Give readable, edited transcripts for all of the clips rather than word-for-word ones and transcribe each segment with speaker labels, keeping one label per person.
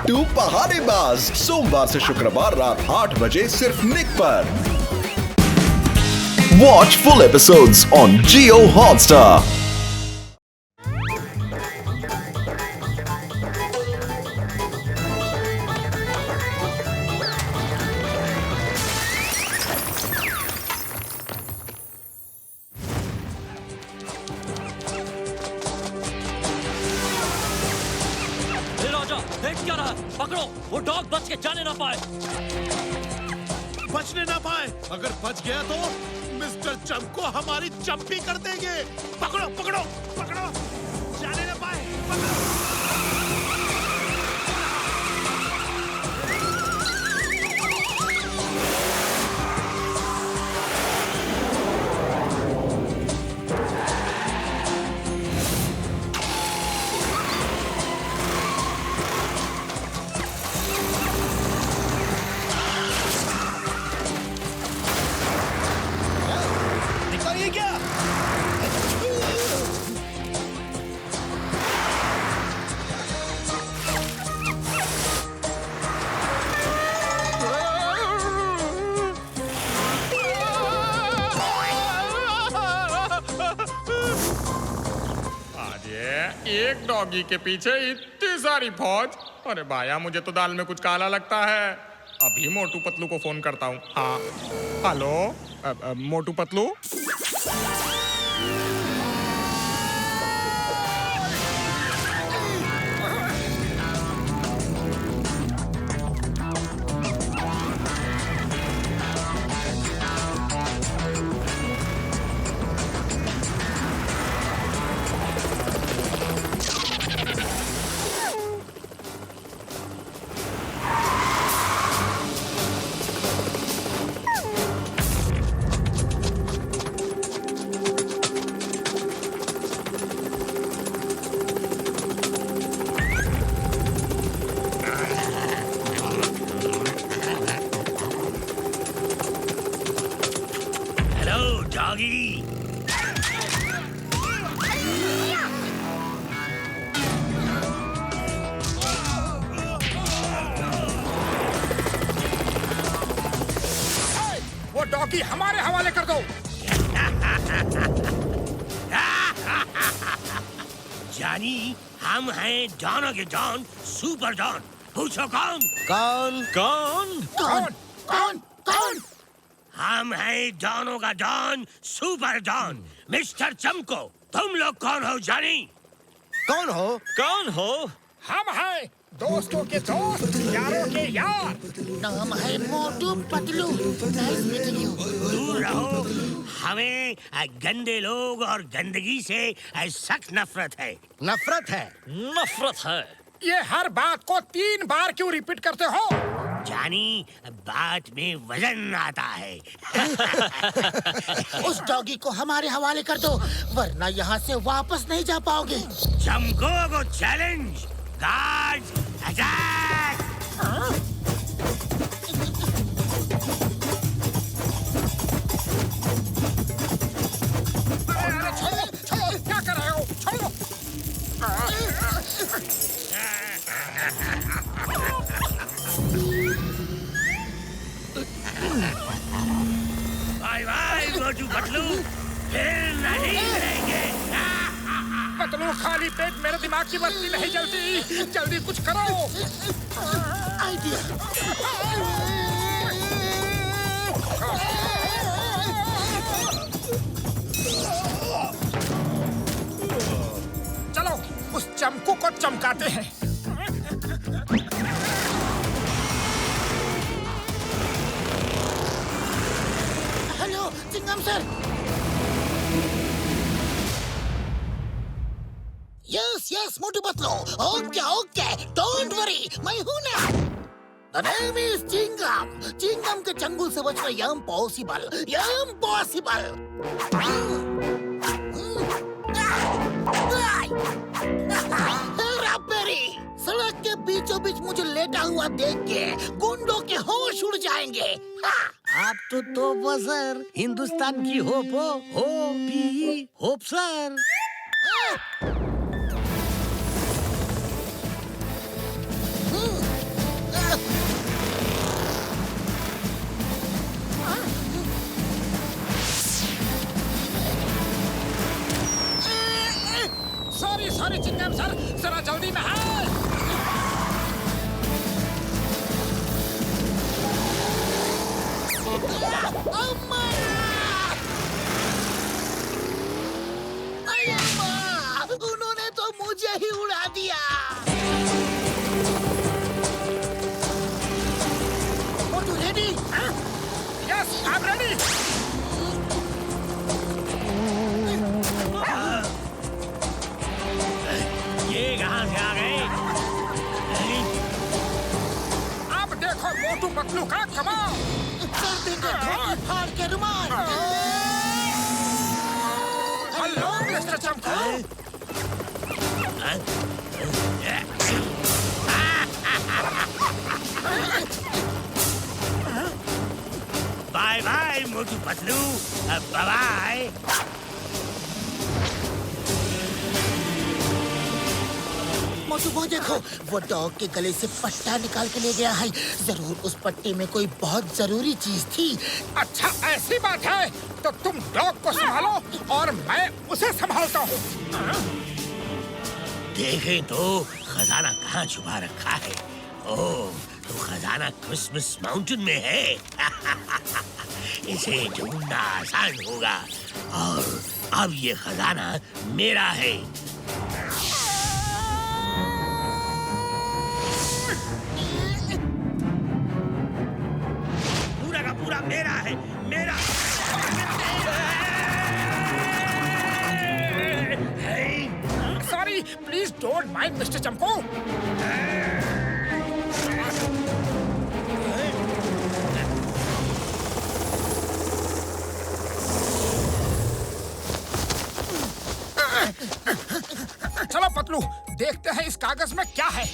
Speaker 1: मोटू पहाड़ेबाज, सोमवार से शुक्रवार रात 8 बजे सिर्फ निक पर। Watch full episodes on Jio Hotstar.
Speaker 2: क्या रहा? पकड़ो, वो डॉग बच के जाने ना पाए।
Speaker 3: बचने ना पाए। अगर बच गया तो मिस्टर चंको हमारी चंपी कर देंगे। पकड़ो पकड़ो पकड़ो, जाने ना पाए, पकड़ो।
Speaker 4: एक डॉगी के पीछे इतनी सारी फौज। अरे भाया, मुझे तो दाल में कुछ काला लगता है। अभी मोटू पतलू को फोन करता हूँ। हाँ, हेलो मोटू पतलू।
Speaker 2: डॉगी,
Speaker 4: वो डॉगी हमारे हवाले कर दो।
Speaker 2: जानी, हम हैं डॉनों के डॉन, सुपर डॉन। पूछो कौन?
Speaker 3: कौन
Speaker 2: कौन?
Speaker 3: कौन कौन कौन?
Speaker 2: हम हैं डॉनों का डॉन, सुपर डॉन, मिस्टर चमको। तुम लोग कौन हो जानी?
Speaker 3: कौन हो?
Speaker 2: कौन हो?
Speaker 4: हम हैं दोस्तों के दोस्त, यारों के यार।
Speaker 5: नाम है Motu Patlu. Nice meeting you.
Speaker 2: दूर रहो, हमें गंदे लोग और गंदगी से सख्त नफरत है।
Speaker 3: नफरत है।
Speaker 2: नफरत है।
Speaker 4: ये हर बात को 3 बार क्यों रिपीट करते हो?
Speaker 2: जानी, बात में वजन आता है।
Speaker 5: उस डॉगी को हमारे हवाले कर दो, वरना यहाँ से वापस नहीं जा पाओगे।
Speaker 2: चमको को चैलेंज। Guards, attack!
Speaker 4: छोड़ो, क्या कर रहे हो? छोड़ो।
Speaker 2: बाय बाय मोटू पतलू, फिर नहीं मिलेंगे।
Speaker 4: पतलू, खाली पेट मेरे दिमाग की बत्ती नहीं जलती। जल्दी कुछ करो।
Speaker 5: आइडिया।
Speaker 4: चलो, उस चमकू को चमकाते हैं।
Speaker 5: Hello Chingam sir. Yes yes Motu Patlu. Okay okay, don't worry, मैं हूं ना। The name is Chingam. Chingam के चंगुल से बचना इम्पॉसिबल, इम्पॉसिबल। सड़क के बीचों बीच मुझे लेटा हुआ देख के गुंडों के होश उड़ जाएंगे।
Speaker 6: आप तो तोप सर, हिंदुस्तान की होप हो, होप सर।
Speaker 7: मोटू पतलू का कमाल।
Speaker 5: कर देंगे धोती फाड़ के रुमाल।
Speaker 7: Hello mister Chamku.
Speaker 2: Bye bye Motu Patlu, bye bye.
Speaker 5: Motu वो देखो, वो डॉग के गले से पट्टा निकाल के ले गया है। जरूर उस पट्टे में कोई बहुत जरूरी चीज थी।
Speaker 7: अच्छा ऐसी बात है तो तुम डॉग को संभालो और मैं उसे संभालता हूँ।
Speaker 2: देखें तो खजाना कहाँ छुपा रखा है। ओह, तो खजाना क्रिसमस माउंटेन में है। इसे ढूंढना आसान होगा और अब ये खजाना मेरा है। पूरा का पूरा मेरा है, मेरा।
Speaker 7: Sorry, please don't mind mister Champu. चलो पतलू, देखते हैं इस कागज में क्या है।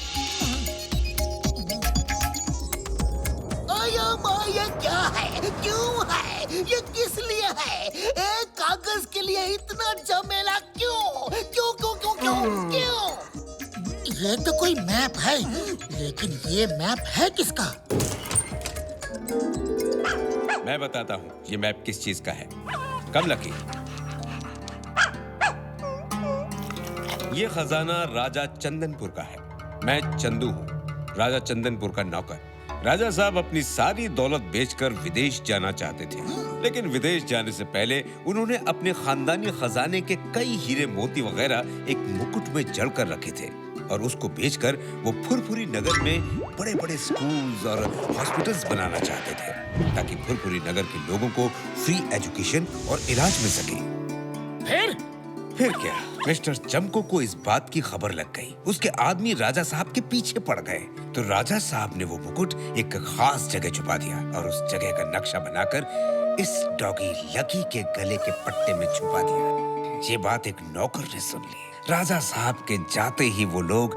Speaker 5: ये क्या है, क्यों है, ये किस लिए है? एक कागज के लिए इतना झमेला क्यों? क्यों क्यों क्यों क्यों क्यों? ये तो कोई मैप है, लेकिन ये मैप है किसका?
Speaker 8: मैं बताता हूँ ये मैप किस चीज का है। कब लकी? ये खजाना राजा चंदनपुर का है। मैं चंदू हूँ, राजा चंदनपुर का नौकर। राजा साहब अपनी सारी दौलत बेचकर विदेश जाना चाहते थे, लेकिन विदेश जाने से पहले उन्होंने अपने खानदानी खजाने के कई हीरे मोती वगैरह एक मुकुट में जड़ कर रखे थे और उसको बेचकर वो फुरफुरी नगर में बड़े-बड़े स्कूल्स और हॉस्पिटल्स बनाना चाहते थे ताकि फुरफुरी नगर के लोगों को फ्री एजुकेशन और इलाज मिल सके। फिर क्या, मिस्टर चमको को इस बात की खबर लग गई। उसके आदमी राजा साहब के पीछे पड़ गए तो राजा साहब ने वो मुकुट एक खास जगह छुपा दिया और उस जगह का नक्शा बनाकर इस डॉगी लकी के गले के पट्टे में छुपा दिया। ये बात एक नौकर ने सुन ली। राजा साहब के जाते ही वो लोग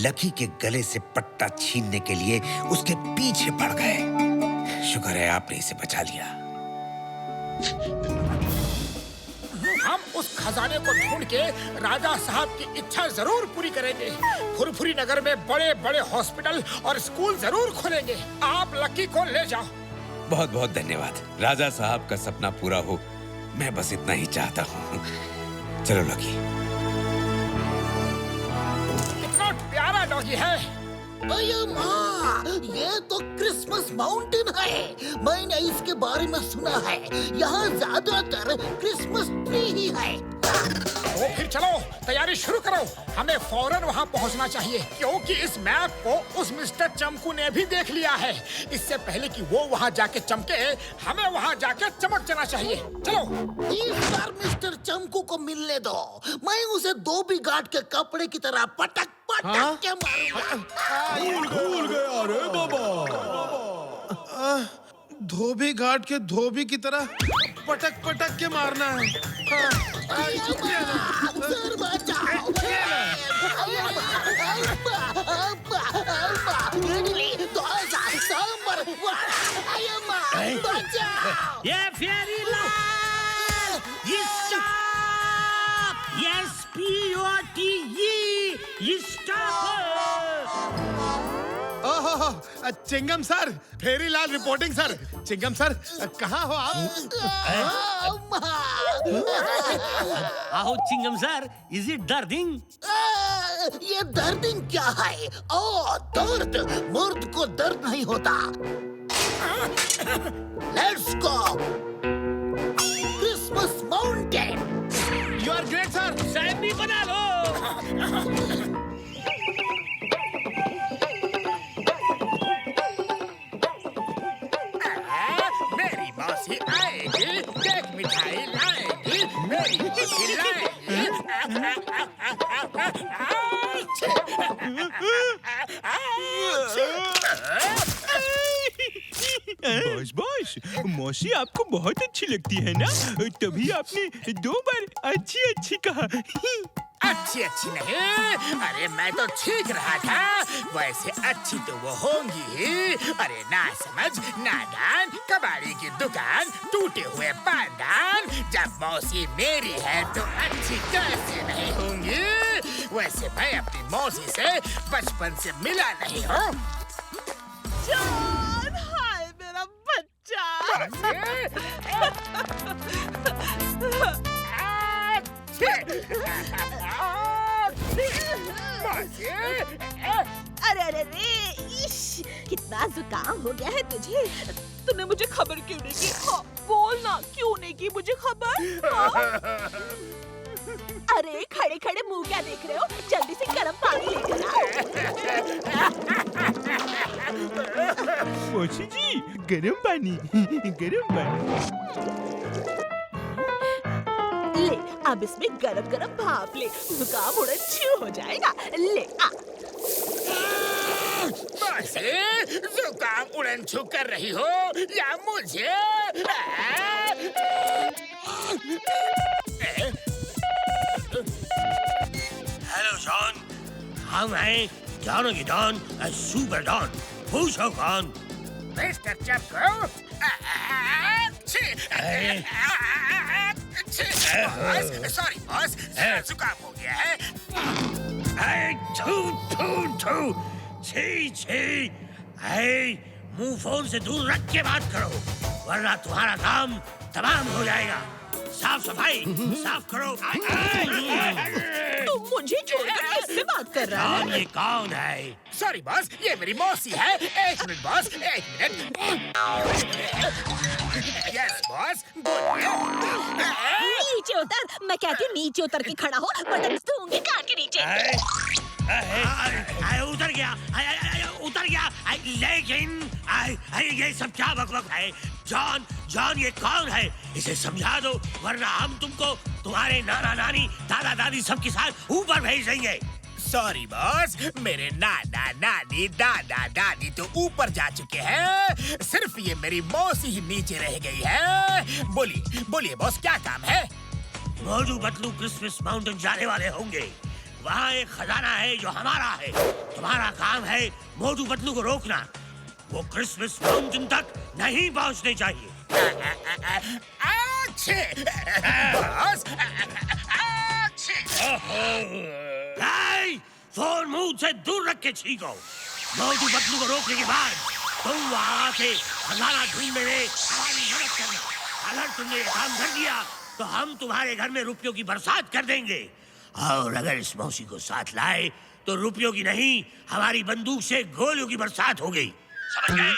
Speaker 8: लकी के गले से पट्टा छीनने के लिए उसके पीछे पड़ गए। शुक्र है आपने इसे बचा लिया।
Speaker 7: हम उस खजाने को ढूंढ के राजा साहब की इच्छा जरूर पूरी करेंगे। फुरफुरी नगर में बड़े-बड़े हॉस्पिटल और स्कूल जरूर खोलेंगे। आप लकी को ले जाओ।
Speaker 8: बहुत बहुत धन्यवाद। राजा साहब का सपना पूरा हो, मैं बस इतना ही चाहता हूँ। चलो लकी।
Speaker 7: कितना प्यारा डॉगी है।
Speaker 5: अये माँ, ये तो क्रिसमस माउंटेन है। मैंने इसके बारे में सुना है। यहाँ ज्यादातर क्रिसमस ट्री ही है।
Speaker 7: तो फिर चलो, तैयारी शुरू करो। हमें फौरन वहाँ पहुँचना चाहिए क्योंकि इस मैप को उस मिस्टर चमकू ने भी देख लिया है। इससे पहले कि वो वहाँ जाके चमके, हमें वहाँ जाके चमक जाना चाहिए। चलो।
Speaker 5: इस बार मिस्टर चमकू को मिलने दो। मैं उसे धोबी घाट के कपड़े की तरह पटक पटक के मारूंगा।
Speaker 3: भूल गया रे बाबा। धोबी घाट के धोबी की तरह पटक पटक के मारना है।
Speaker 5: सर बचाओ। इडली, डोसा, सांभर, अये माँ, बचाओ।
Speaker 2: ये फेरी लाल, ये स्टॉप, ये SPOTE, ये stop.
Speaker 3: Chingam sir, Ferilal reporting sir. Chingam sir, कहाँ हो आप?
Speaker 2: आओ चिंगम सर, इज इट दर्दिंग?
Speaker 5: ये दर्दिंग क्या है? ओ दर्द, मर्द को दर्द नहीं होता। Let's go Christmas mountain.
Speaker 3: You are great sir.
Speaker 2: साहब भी बना लो।
Speaker 7: मेरी मौसी आएगी, केक मिठाई लाएगी, मेरी मौसी लाएगी।
Speaker 9: बॉस बॉस, मौसी आपको बहुत अच्छी लगती है ना, तभी आपने 2 बार अच्छी अच्छी कहा।
Speaker 7: अच्छी अच्छी नहीं, अरे मैं तो ठीक रहा था। वैसे अच्छी तो वो होंगी ही। अरे ना समझ, नादान, कबाड़ी की दुकान, टूटे हुए पायदान। जब मौसी मेरी है तो अच्छी कैसे नहीं होंगी। वैसे मैं अपनी मौसी से बचपन से मिला नहीं हूँ।
Speaker 10: जान, हाय मेरा बच्चा। अरे अरे रे, इश, कितना जुकाम हो गया है तुझे। तूने मुझे खबर क्यों नहीं की? हाँ, बोल ना, क्यों नहीं की मुझे खबर? हाँ? अरे खड़े खड़े मुंह क्या देख रहे हो? जल्दी से गर्म पानी लेकर आओ।
Speaker 9: मौसी जी, गरम पानी, गरम पानी।
Speaker 10: ले, अब इसमें गरम गरम भाप ले, जुकाम उड़न छू हो जाएगा। ले आ।
Speaker 7: जुकाम उड़न छू कर रही हो या मुझे?
Speaker 2: हेलो जॉन, हम हैं डॉन की डॉन, सुपर डॉन। पूछो कौन?
Speaker 7: मिस्टर चमको। सॉरी बॉस, जुकाम हो गया है।
Speaker 2: छी छी, मुंह फोन से दूर रख के बात करो, वरना तुम्हारा काम तमाम हो जाएगा। साफ सफाई साफ करो।
Speaker 10: तुम मुझे छोड़कर किससे बात कर रहा है?
Speaker 2: ये कौन है?
Speaker 7: सॉरी बॉस, ये मेरी मौसी है। 1 minute boss, 1 minute. Yes boss, बोलिए।
Speaker 10: नीचे उतर, मैं कहती हूँ नीचे उतर के खड़ा हो, बटन दूंगी कान के नीचे।
Speaker 2: उतर गया, उतर गया। लेकिन ये सब क्या बकबक है? जॉन, जॉन ये कौन है? इसे समझा दो, वरना हम तुमको तुम्हारे नाना नानी दादा दादी सबके साथ ऊपर भेज देंगे।
Speaker 7: सॉरी बॉस, मेरे नाना नानी दादा दादी तो ऊपर जा चुके हैं। सिर्फ ये मेरी मौसी ही नीचे रह गई है। बोलिए बोलिए बॉस, क्या काम है?
Speaker 2: मोटू पतलू क्रिसमस माउंटेन जाने वाले होंगे। वहाँ एक खजाना है जो हमारा है। तुम्हारा काम है मोटू पतलू को रोकना। वो क्रिसमस माउंटेन तक नहीं पहुँचने चाहिए।
Speaker 7: बॉस,
Speaker 2: फोन मुंह से दूर रख के छीको। मोटू पतलू को रोकने के बाद तुम वहाँ से खजाना ढूंढने में हमारी मदद करना। अगर तुमने ये काम कर दिया तो हम तुम्हारे घर में रुपयों की बरसात कर देंगे। और अगर इस मौसी को साथ लाए तो रुपयों की नहीं, हमारी बंदूक से गोलियों की बरसात हो गई। समझ गए?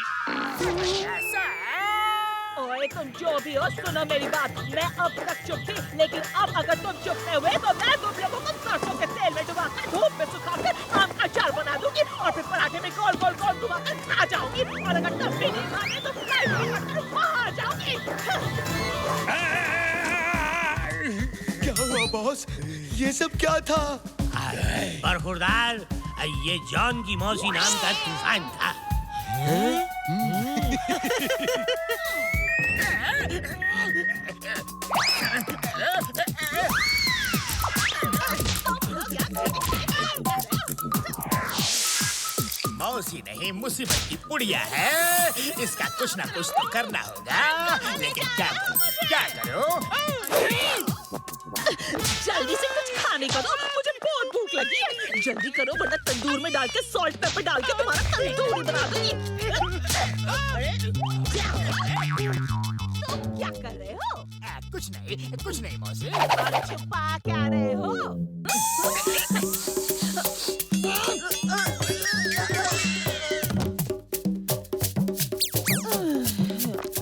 Speaker 10: ओए तुम जो भी हो, सुनो मेरी बात। मैं अब तक चुप थी, लेकिन अब अगर तुम चुप नहीं हुए तो मैं तुम लोगों को सरसों के तेल में डुबाकर धूप में सुखाकर आम का अचार बना दूंगी और फिर पराठे में गोल गोल गोल घुमाकर खा जाऊंगी। और अगर तब भी नहीं माने तो मैं वहाँ जाऊंगी।
Speaker 9: क्या हुआ बॉस? ये सब क्या था?
Speaker 2: बरखुरदार, ये जॉन की मौसी नाम का तूफान था।
Speaker 7: मौसी नहीं, मुसीबत की पुड़िया है। इसका कुछ ना कुछ तो करना होगा, लेकिन क्या करो?
Speaker 10: जल्दी से कुछ खाने का दो, मुझे बहुत भूख लगी है। जल्दी करो वरना तंदूर में डाल के सॉल्ट पेपर डाल के तुम्हारा तंदूरी बना दूंगी। तुम क्या कर रहे हो?
Speaker 7: कुछ नहीं मौसी।
Speaker 10: और छुपा क्या रहे हो?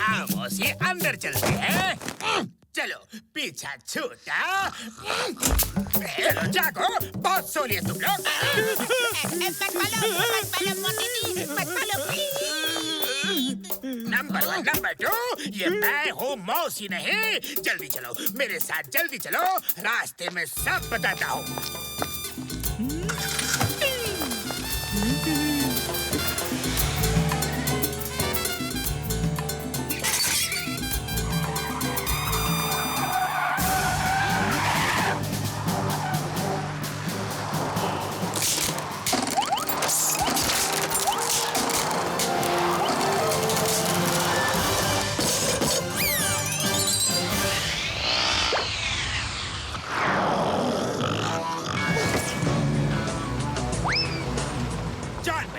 Speaker 7: आओ मौसी, अंदर चलते हैं। चलो पीछा छूटा। चलो जागो, बहुत सो लिए तुम लोग। नंबर 1, नंबर 2, ये मैं हूँ मौसी नहीं। जल्दी चलो मेरे साथ, जल्दी चलो, रास्ते में सब बताता हूँ।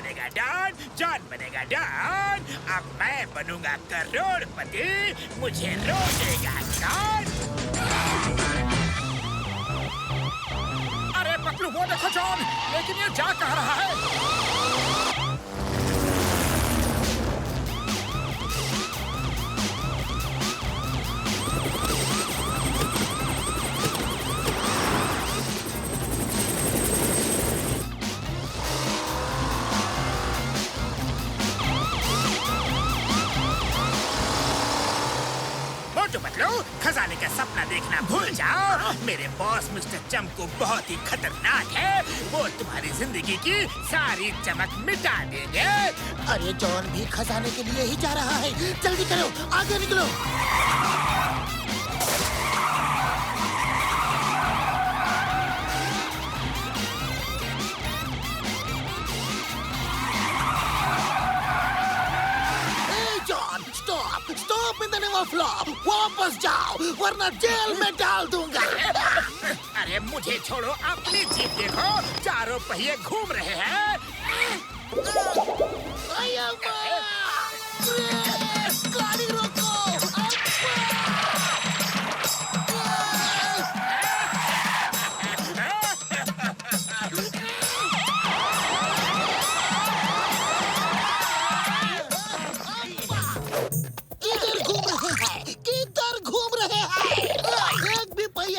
Speaker 7: बनेगा डॉन, जॉन बनेगा डॉन। अब मैं बनूंगा करोड़पति, मुझे रोकेगा कौन? अरे पतलू वो देखो जॉन, लेकिन ये जा कह रहा है? मोटू पतलू, खजाने का सपना देखना भूल जाओ। मेरे बॉस मिस्टर चमकू बहुत ही खतरनाक है। वो तुम्हारी जिंदगी की सारी चमक मिटा देंगे।
Speaker 5: अरे जॉन भी खजाने के लिए ही जा रहा है, जल्दी करो, आगे निकलो। Stop in the name of law. वापस जाओ वरना जेल में डाल दूंगा।
Speaker 7: अरे मुझे छोड़ो, अपनी जीप देखो, चारों पहिए घूम रहे हैं।
Speaker 5: गाड़ी रोको।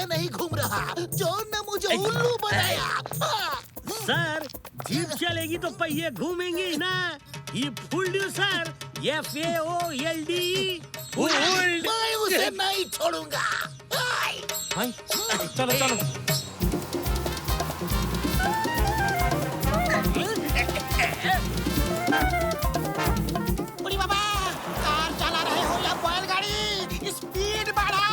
Speaker 5: नहीं घूम रहा, जॉन ने मुझे उल्लू बनाया।
Speaker 6: सर, जीप चलेगी तो पहिए घूमेंगे ही ना। ये फुल्ड यू सर, FAOLD।
Speaker 5: मैं उसे नहीं छोड़ूंगा।
Speaker 6: चलो चलो।
Speaker 5: बुढ़ी बाबा, कार चला रहे हो या बैलगाड़ी? स्पीड बढ़ाओ।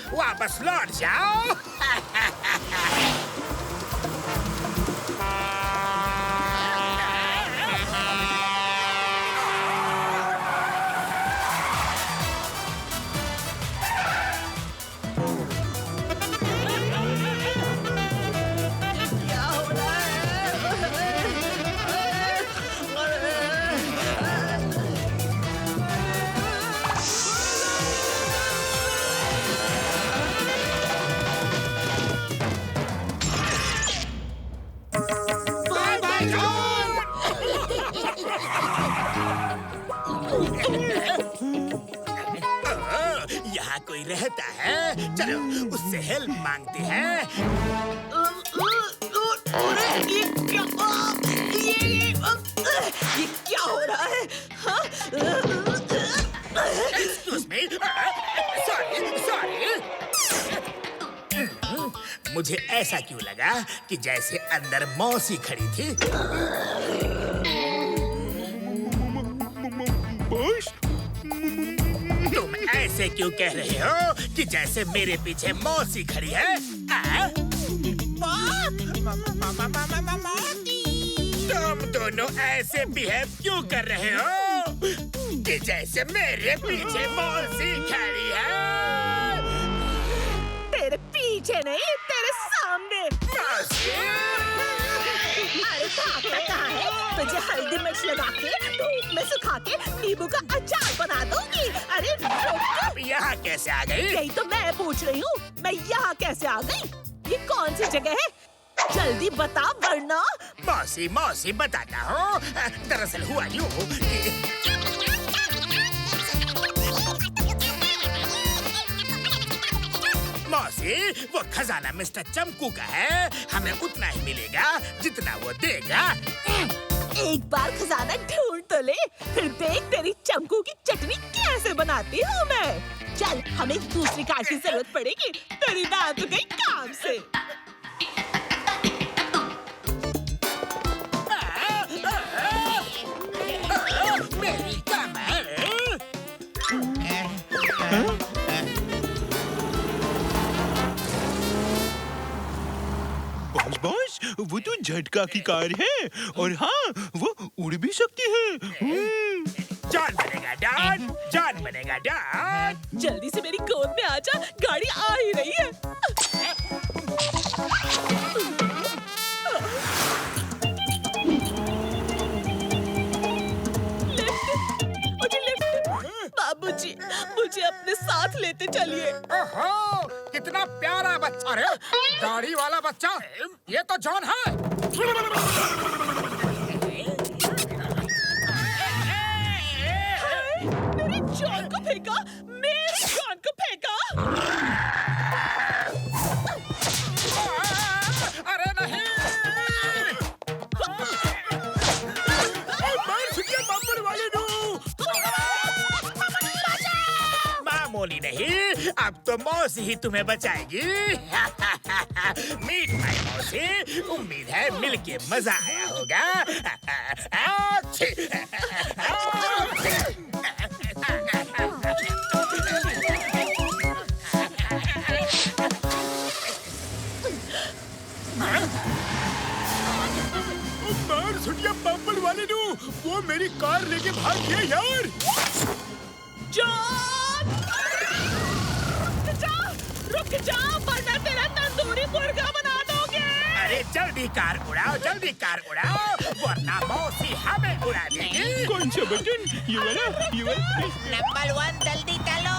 Speaker 7: वापस लौट जाओ। यहाँ कोई रहता है, चलो उससे हेल्प मांगते हैं।
Speaker 10: ये क्या हो रहा है?
Speaker 7: Excuse me, sorry। मुझे ऐसा क्यों लगा कि जैसे अंदर मौसी खड़ी थी। तुम ऐसे क्यों कह रहे हो कि जैसे मेरे पीछे मौसी खड़ी है? तुम दोनों ऐसे बिहेव क्यों कर रहे हो कि जैसे मेरे पीछे मौसी खड़ी है?
Speaker 10: तेरे पीछे नहीं, तेरे सामने। अरे भागता कहाँ है? तुझे हल्दी मिर्च लगा के धूप में सुखा के नींबू का अचार बना दूंगी। अरे
Speaker 7: आप यहाँ कैसे आ गई?
Speaker 10: यही तो मैं पूछ रही हूँ, मैं यहाँ कैसे आ गई? ये कौन सी जगह है? जल्दी बता वरना।
Speaker 7: मौसी बताता हूँ। दरअसल हुआ यूँ मौसी, वो खजाना मिस्टर चमकू का है। हमें उतना ही मिलेगा जितना वो देगा।
Speaker 10: एक बार खजाना ढूंढ तो ले, फिर देख तेरी चमकू की चटनी कैसे बनाती हूँ मैं। चल, हमें दूसरी कार की जरूरत पड़ेगी, तेरी दांत तो गई काम से।
Speaker 7: मेरी कमर।
Speaker 9: बॉस वो तो झटका की कार है और हाँ वो उड़ भी सकती है।
Speaker 7: जान बनेगा डॉन, जान बनेगा डॉन।
Speaker 10: जल्दी से मेरी गोद में आ जा, गाड़ी आ ही रही है। बाबूजी, मुझे अपने साथ लेते चलिए।
Speaker 7: ओहो, कितना प्यारा बच्चा रे, दाढ़ी वाला बच्चा। ये तो जॉन है।
Speaker 10: मेरे जॉन को फेंका, मेरे जॉन को फेंका।
Speaker 7: अरे नहीं, मामूली नहीं, अब तो मौसी ही तुम्हें बचाएगी। मीट माई मौसी, उम्मीद है मिलके मजा आया होगा। वाले वो मेरी कार लेके भाग गया यार।
Speaker 10: जॉन! रुक जा, वरना तेरा तंदूरी मुर्गा बना दोगे।
Speaker 7: अरे जल्दी कार उड़ाओ, जल्दी कार उड़ाओ, वरना मौसी हमें उड़ा देगी।
Speaker 9: कौन सा बटन? ये वाला? ये वाला?
Speaker 5: नंबर 1 जल्दी चलो।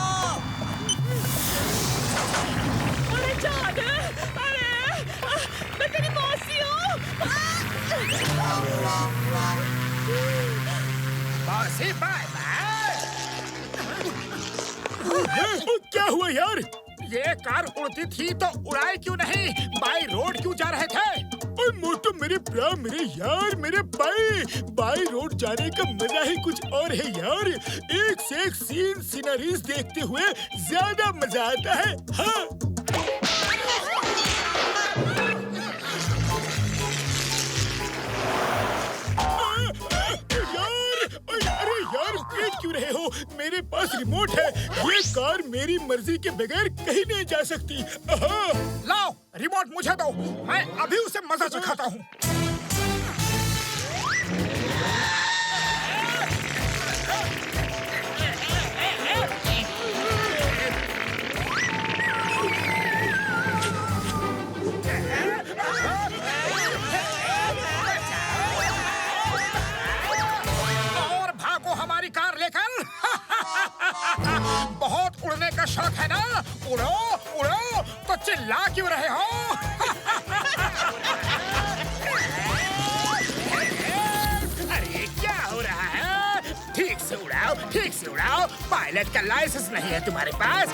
Speaker 10: अरे जान, अरे मैं तेरी मौसी हूँ।
Speaker 7: मौसी बाय बाय। क्या हुआ यार? ये कार उड़ती थी तो उड़ाए क्यों नहीं? बाई रोड क्यों जा रहे थे? ओए मोटू मेरे प्यार, मेरे यार, मेरे बाई रोड जाने का मजा ही कुछ और है यार। एक से एक सीन सीनरीज देखते हुए ज्यादा मजा आता है। हाँ। क्यों रहे हो? मेरे पास रिमोट है। ये कार मेरी मर्जी के बगैर कहीं नहीं जा सकती। लाओ रिमोट मुझे दो, मैं अभी उसे मजा चखाता हूँ। बहुत उड़ने का शौक है ना? उड़ो उड़ो, तो चिल्ला क्यों रहे हो? अरे क्या हो रहा है? ठीक से उड़ाओ, ठीक से उड़ाओ। पायलट का लाइसेंस नहीं है तुम्हारे पास।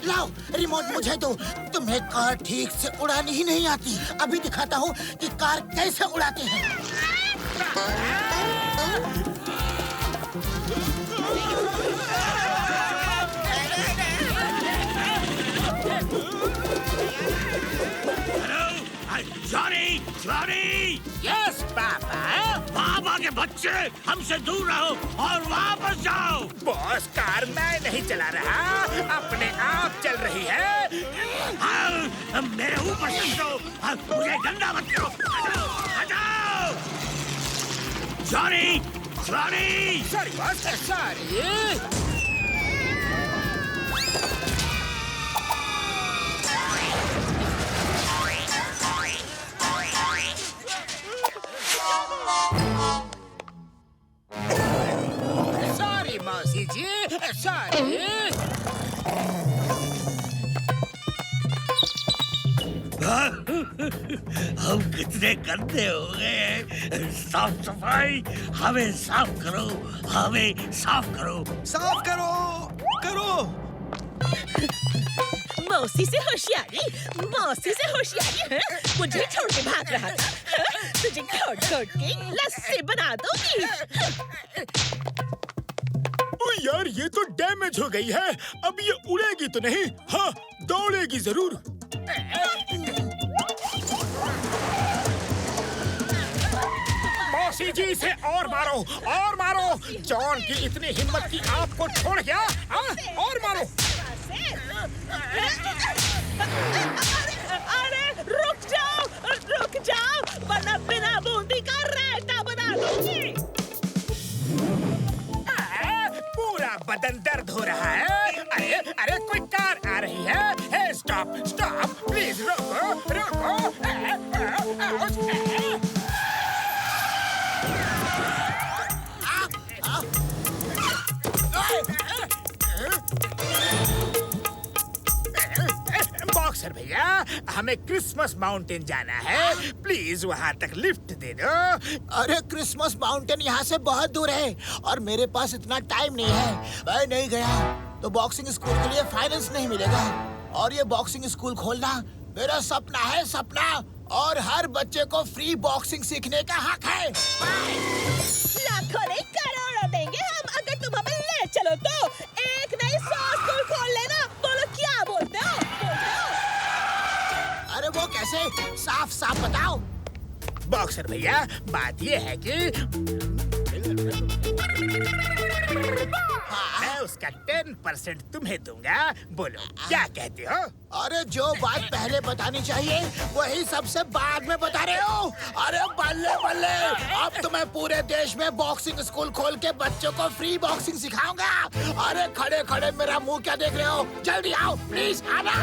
Speaker 5: लाओ रिमोट मुझे दो। तुम्हें कार ठीक से उड़ानी ही नहीं आती। अभी दिखाता हूँ कि कार कैसे उड़ाते हैं।
Speaker 2: Johnny, Johnny!
Speaker 7: Yes papa.
Speaker 2: पापा के बच्चे, हमसे दूर रहो और वापस जाओ।
Speaker 7: बॉस कार मैं नहीं चला रहा, अपने आप चल रही है।
Speaker 2: मेरे ऊपर चलो, मुझे गंदा मत करो। हटाओ, हटाओ! Johnny, Johnny!
Speaker 7: Sorry boss, sorry. Sorry मौसी जी, सॉरी।
Speaker 2: हम कितने गंदे हो गए। साफ सफाई, हमें साफ करो, हमें साफ करो।
Speaker 1: साफ करो, करो।
Speaker 10: मौसी से होशियारी है? मुझे छोड़ के भाग रहा था हाँ? तुझे खोद के लस्सी बना दूंगी।
Speaker 7: ओ यार, ये तो डैमेज हो गई है। अब ये उड़ेगी तो नहीं, हाँ दौड़ेगी जरूर। मौसी जी, इसे और मारो। जॉन की इतनी हिम्मत की आपको छोड़ गया, हाँ? और मारो।
Speaker 10: अरे रुक जाओ वरना बिना बूंदी का रायता बना दूंगी।
Speaker 7: पूरा बदन दर्द हो रहा है। अरे कोई कार आ रही है। हे स्टॉप प्लीज, रोको। बॉक्सर भैया, हमें क्रिसमस माउंटेन जाना है, प्लीज वहाँ तक लिफ्ट दे दो।
Speaker 5: अरे क्रिसमस माउंटेन यहाँ से बहुत दूर है और मेरे पास इतना टाइम नहीं है। मैं नहीं गया तो बॉक्सिंग स्कूल के लिए फाइनेंस नहीं मिलेगा और ये बॉक्सिंग स्कूल खोलना मेरा सपना है, और हर बच्चे को फ्री बॉक्सिंग सीखने का हक है।
Speaker 10: लाखों नहीं करोड़ों देंगे हम अगर तुम हमें ले चलो तो। एक नहीं 100 स्कूल खोल लेना। बोलो क्या बोलते हो?
Speaker 5: अरे वो कैसे? साफ बताओ।
Speaker 7: बॉक्सर भैया, बात ये है कि मैं उसका 10% तुम्हें दूंगा। बोलो क्या कहते हो?
Speaker 5: अरे जो बात पहले बतानी चाहिए वही सबसे बाद में बता रहे हो। अरे बल्ले अब तो मैं पूरे देश में बॉक्सिंग स्कूल खोल के बच्चों को फ्री बॉक्सिंग सिखाऊंगा। अरे खड़े मेरा मुंह क्या देख रहे हो? जल्दी आओ प्लीज, आना।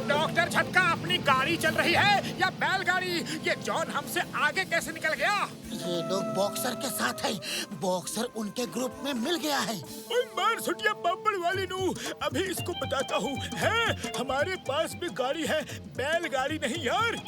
Speaker 7: डॉक्टर झटका, अपनी गाड़ी चल रही है या बैलगाड़ी? ये जॉन हमसे आगे कैसे निकल गया?
Speaker 5: ये लोग बॉक्सर के साथ है। बॉक्सर उनके ग्रुप में मिल गया है।
Speaker 7: मार सुटिया बब्बड़ वाली नू, अभी इसको बताता हूँ। है हमारे पास भी गाड़ी है, बैलगाड़ी नहीं यार।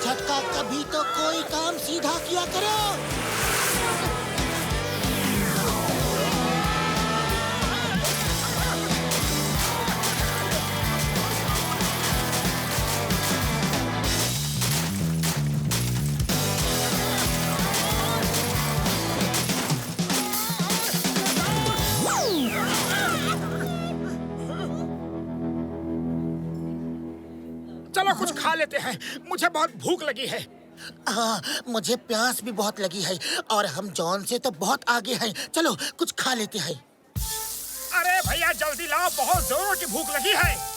Speaker 5: झटका कभी तो कोई काम सीधा किया करो।
Speaker 7: चलो कुछ खा लेते हैं, मुझे बहुत भूख लगी है।
Speaker 5: हाँ, मुझे प्यास भी बहुत लगी है और हम जॉन से तो बहुत आगे हैं। चलो कुछ खा लेते हैं।
Speaker 7: अरे भैया जल्दी लाओ, बहुत जोरों की भूख लगी है।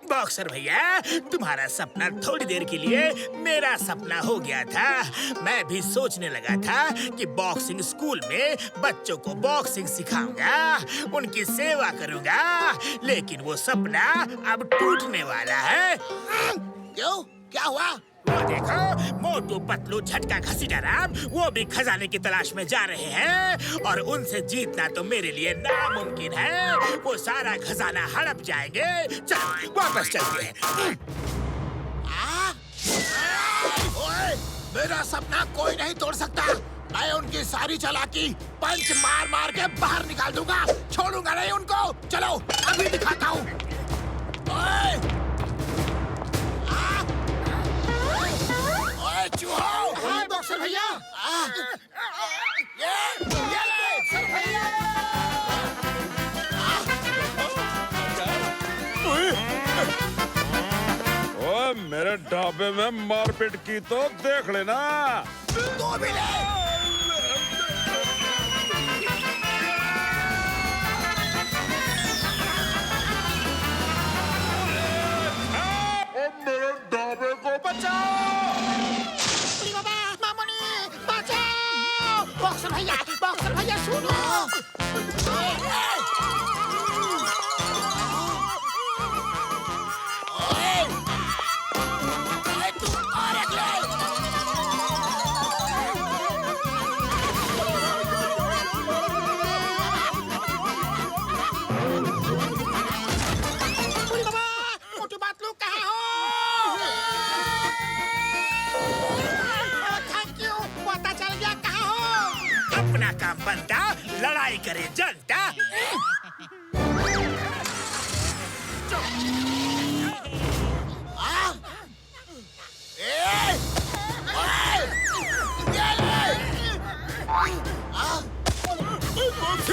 Speaker 7: बॉक्सर भैया, तुम्हारा सपना थोड़ी देर के लिए मेरा सपना हो गया था। मैं भी सोचने लगा था कि बॉक्सिंग स्कूल में बच्चों को बॉक्सिंग सिखाऊंगा, उनकी सेवा करूंगा, लेकिन वो सपना अब टूटने वाला है।
Speaker 5: क्यों? क्या हुआ?
Speaker 7: वो देखो, मोटू पतलू झटका घसीटा राम वो भी खजाने की तलाश में जा रहे हैं और उनसे जीतना तो मेरे लिए नामुमकिन है। वो सारा खजाना हड़प जाएंगे। चलो वापस चलते हैं।
Speaker 5: ओए, मेरा सपना कोई नहीं तोड़ सकता। मैं उनकी सारी चालाकी पंच मार मार के बाहर निकाल दूंगा। छोड़ूंगा नहीं उनको। चलो अभी दिखाता हूँ। ओए, ओए चूहो!
Speaker 7: हाँ बॉक्सर भैया।
Speaker 5: ये ले, सर भैया!
Speaker 3: ओए, मेरे ढाबे में मारपीट की तो देख लेना।
Speaker 5: तू भी ले।
Speaker 3: मेरे ढाबे को बचाओ।
Speaker 5: बाबा, मामूनी, बचाओ! बॉक्सर भैया सुनो। तू और एक ले। बाबा, मोटू पतलू कहाँ हो? थैंक यू, पता चल गया कहाँ हो।
Speaker 7: अपना काम बनता, लड़ाई करे जनता।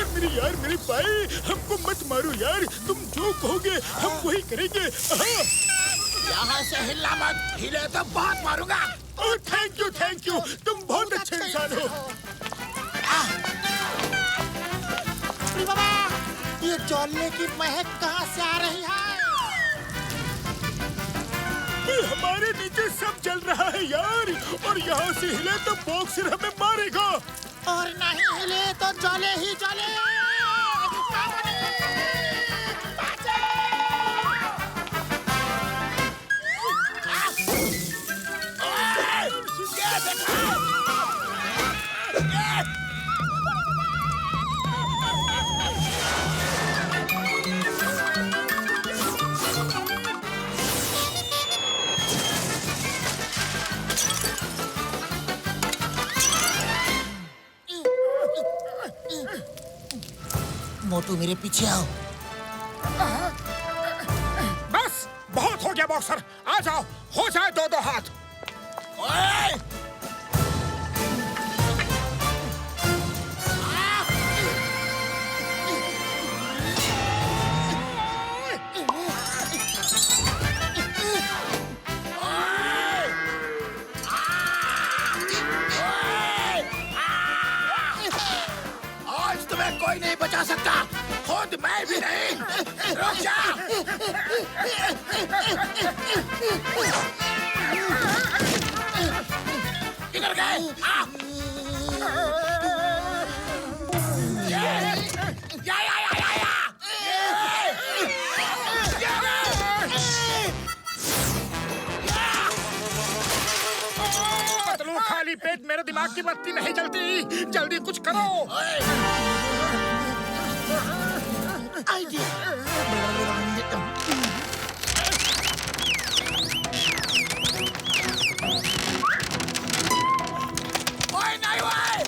Speaker 3: मेरी यार, मेरे भाई, हमको मत मारो यार। तुम जो कहोगे हम वही करेंगे।
Speaker 5: यहाँ से हिलना मत। हिले तो बहुत मारूंगा।
Speaker 3: Thank you. तुम बहुत अच्छे इंसान हो।
Speaker 5: बाबा, ये जौले की महक कहाँ से आ रही है?
Speaker 3: हमारे नीचे सब चल रहा है यार, और यहाँ से हिले तो बॉक्सर हमें मारेगा।
Speaker 5: और नहीं हिले तो जले ही जले। मोटू मेरे पीछे आओ।
Speaker 7: बस बहुत हो गया बॉक्सर, आ जाओ, हो जाए दो दो हाथ।
Speaker 5: ओए! आज तुम्हें कोई नहीं बचा सकता, खुद मैं भी नहीं। रुक जा। किधर गए?
Speaker 7: पतलू खाली पेट मेरे दिमाग की बत्ती नहीं जलती। जल्दी कुछ करो।
Speaker 5: ओए नहीं ओए!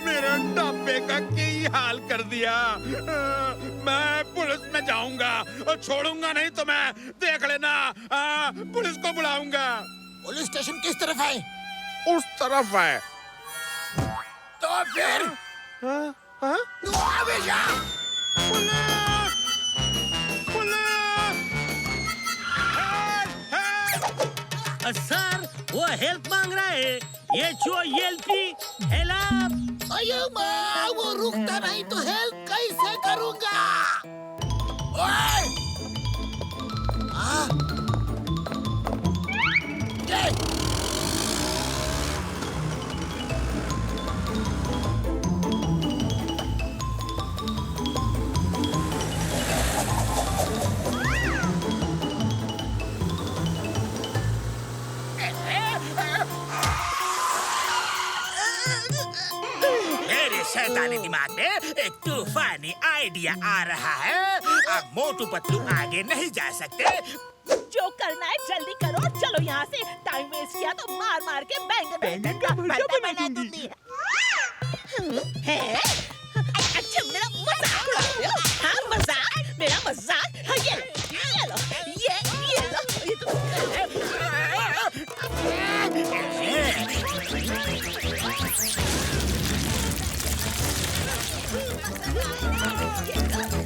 Speaker 3: मेरा ढाबे का क्या हाल कर दिया। मैं पुलिस में जाऊंगा और छोड़ूंगा नहीं तो मैं, देख लेना। पुलिस को बुलाऊंगा।
Speaker 5: पुलिस स्टेशन किस तरफ है?
Speaker 3: उस तरफ है।
Speaker 5: तो फिर तू आगे जा।
Speaker 6: सर वो हेल्प मांग रहा है। ये चो हेल्प।
Speaker 5: अयो माँ, वो रुकता नहीं तो हेल्प कैसे करूंगा? ओए!
Speaker 7: मेरे शैतानी दिमाग में एक तूफानी आइडिया आ रहा है। अब मोटू पतलू आगे नहीं जा सकते।
Speaker 10: जो करना है जल्दी करो, चलो यहाँ से। टाइम वेस्ट किया तो मार मार के बैंगन का भरता बना दूंगी। है? अच्छा मेरा मजाक उड़ा रहे हो? हाँ मजाक, मेरा मजाक। हाँ ये लो, ये लो, ये तो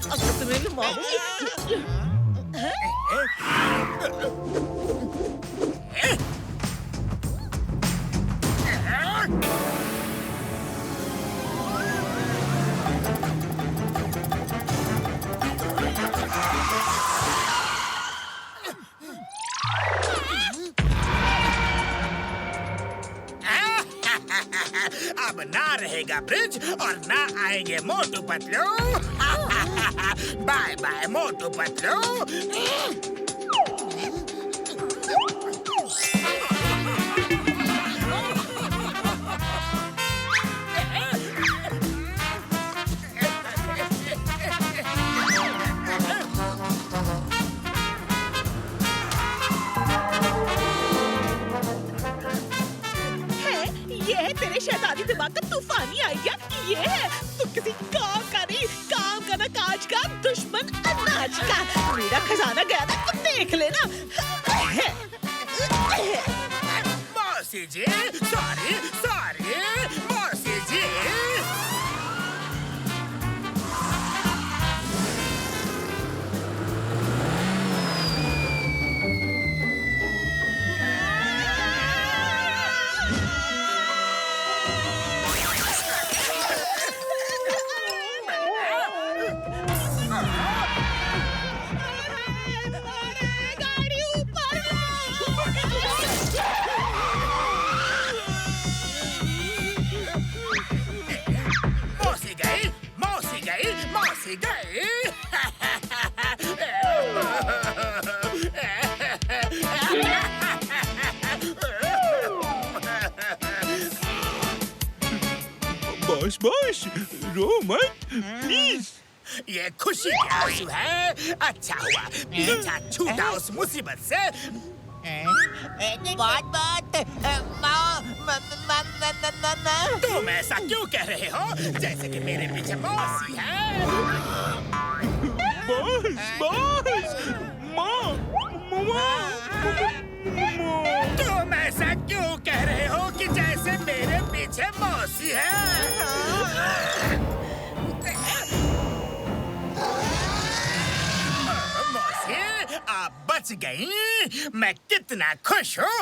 Speaker 10: अब तो तुम्हें भी मारूंगी।
Speaker 7: अब ना रहेगा ब्रिज और ना आएंगे मोटू पतलू। Bye bye Motu Patlu.
Speaker 10: तेरे शैतानी दिमाग का तूफानी आइडिया ये है। तू किसी काम का नहीं, काम का ना काज का, दुश्मन अनाज का। मेरा खजाना गया था, तुम देख लेना।
Speaker 7: मौसी जी, सॉरी सॉरी मौसी जी। मौसी गई।
Speaker 9: बॉस बॉस रो मत प्लीज।
Speaker 7: ये खुशी के आंसू है। अच्छा हुआ पीछा छूटा उस मुसीबत से। तुम ऐसा क्यों कह रहे हो जैसे कि मेरे पीछे मौसी है?
Speaker 9: बॉस बॉस माँ
Speaker 7: तुम ऐसा क्यों कह रहे हो कि जैसे मेरे पीछे मौसी है? मौसी आप बच गई। मैं कितना खुश हूँ।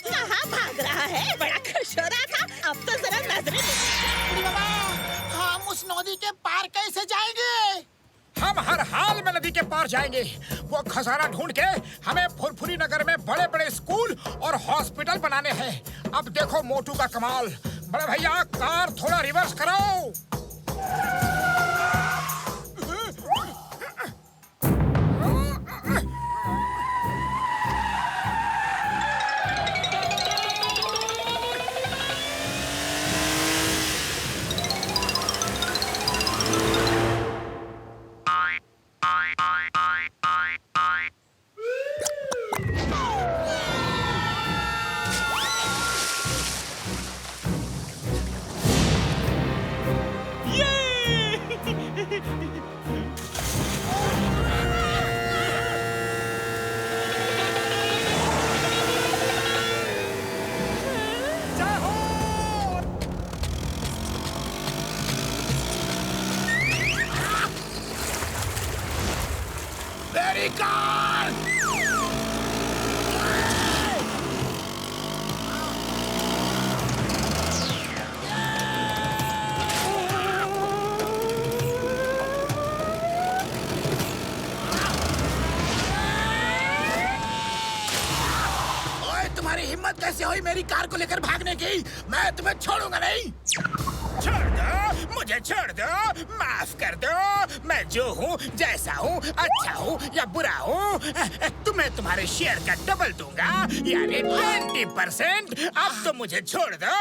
Speaker 10: कहाँ भाग रहा है? बड़ा खुश हो रहा था, अब तो जरा नजरें।
Speaker 5: हम उस नदी के पार कैसे जाएंगे?
Speaker 7: हम हर हाल में नदी के पार जाएंगे। वो खजाना ढूंढ के हमें फुरफुरी नगर में बड़े-बड़े स्कूल और हॉस्पिटल बनाने हैं। अब देखो मोटू का कमाल। बड़े भैया कार थोड़ा रिवर्स करो। कार। तुम्हारी हिम्मत कैसे हुई मेरी कार को लेकर भागने की? मैं तुम्हें छोड़ूंगा नहीं। छोड़ दो, मुझे छोड़ दो, माफ कर दो। मैं जो हूँ, जैसा हूँ, अच्छा हूँ या बुरा हूँ, तुम्हें तुम्हारे शेयर का डबल दूंगा, यानी 20%। अब तो मुझे छोड़ दो।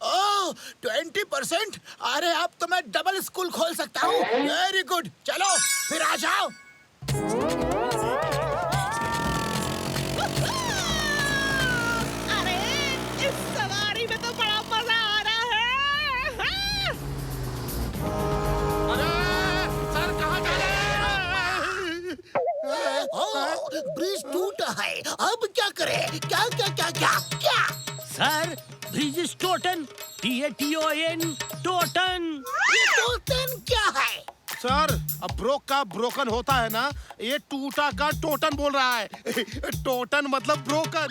Speaker 7: ओह, 20%? अरे अब तो मैं डबल स्कूल खोल सकता हूँ। वेरी गुड, चलो फिर आ जाओ। ब्रिज टूटा है, अब क्या करें? क्या क्या क्या क्या क्या?
Speaker 6: Sir, bridge is Totan, TATON, Totan.
Speaker 5: ये टोटन क्या है?
Speaker 11: सर, अब ब्रोक का ब्रोकन होता है ना, ये टूटा का टोटन बोल रहा है। टोटन मतलब ब्रोकन।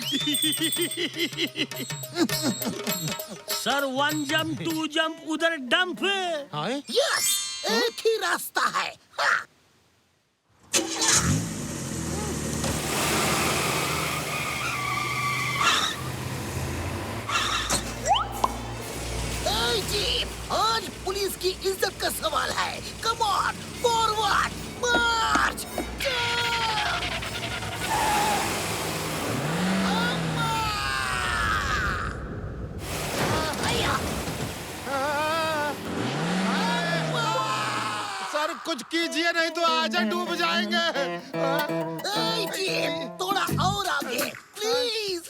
Speaker 6: सर, 1 जंप 2 जंप उधर डंप।
Speaker 5: यस, एक ही रास्ता है। हाँ। जीप, आज पुलिस की इज्जत का सवाल है। Come on, forward, March.
Speaker 11: Sir कुछ कीजिए नहीं तो आज डूब जाएंगे।
Speaker 5: जीप, थोड़ा और आगे प्लीज।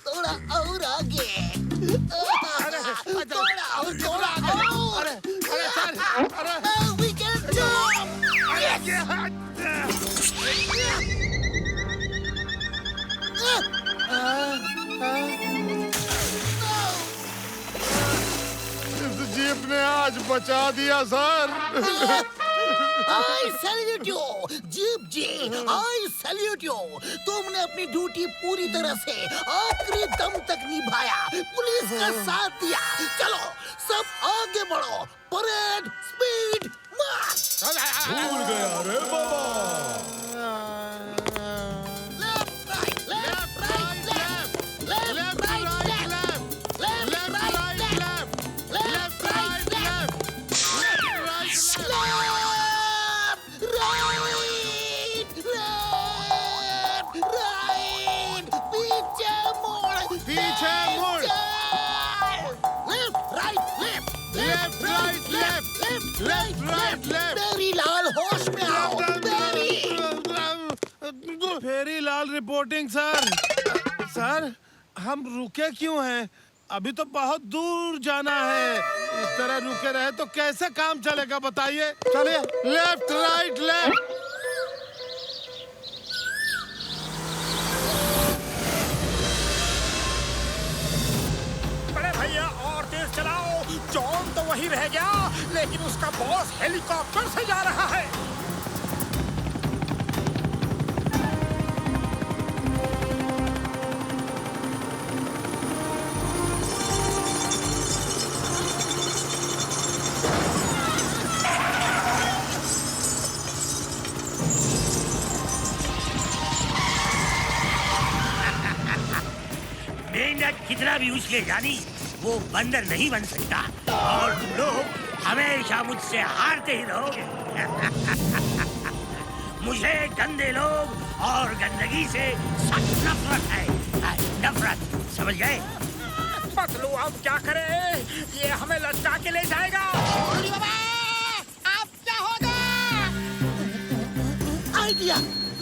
Speaker 5: थोड़ा और आगे। थोड़ा और।
Speaker 11: अरे सर, अरे
Speaker 5: we can jump.
Speaker 11: इस जीप ने आज बचा दिया sir.
Speaker 5: I salute you, jeep ji. I salute you. तुमने अपनी ड्यूटी पूरी तरह से आखिरी दम तक निभाया, पुलिस का साथ दिया। चलो सब आगे बढ़ो। Parade, speed, march.
Speaker 1: भूल गया रे बाबा।
Speaker 5: Left right, left right, left, left right, left, left right, left, left right, left, right, पीछे मुड़,
Speaker 11: पीछे मुड़।
Speaker 5: Left right, left,
Speaker 11: left right, left,
Speaker 5: left right, left. Ferilal, होश में आओ।
Speaker 11: Ferilal reporting sir. Sir, हम रुके क्यों हैं? अभी तो बहुत दूर जाना है। इस तरह रुके रहे तो कैसे काम चलेगा बताइए। चलिए, लेफ्ट राइट लेफ्ट।
Speaker 7: बड़े भैया और तेज चलाओ। जॉन तो वही रह गया, लेकिन उसका बॉस हेलीकॉप्टर से जा रहा है।
Speaker 2: मेहनत कितना भी उछले जानी, वो बंदर नहीं बन सकता। और तुम लोग हमेशा मुझसे हारते ही रहोगे। मुझे गंदे लोग और गंदगी से सख्त नफरत है। नफरत, समझ गए?
Speaker 7: पतलू अब क्या करे? ये हमें लटका के ले जाएगा।
Speaker 5: अब क्या होगा? आइडिया,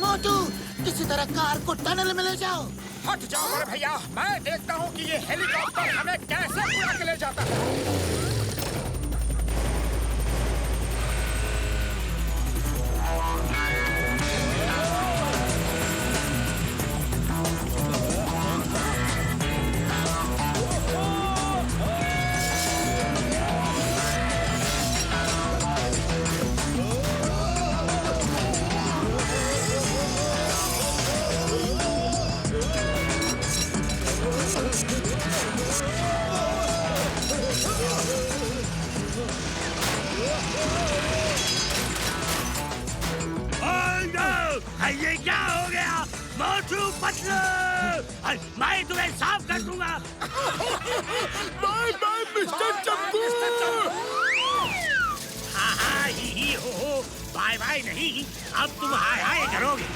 Speaker 5: मोटू, किसी तरह कार को टनल में ले जाओ।
Speaker 7: हट जाओ बड़े भैया, मैं देखता हूँ कि ये हेलीकॉप्टर हमें कैसे उड़ा के ले जाता है।
Speaker 2: ये क्या हो गया मोटू पतलू? मैं तुम्हें साफ कर दूंगा।
Speaker 7: बाय बाय मिस्टर चंपू।
Speaker 2: हाँ हाँ ही हो, बाय बाय नहीं, अब तुम हाय हाय करोगे।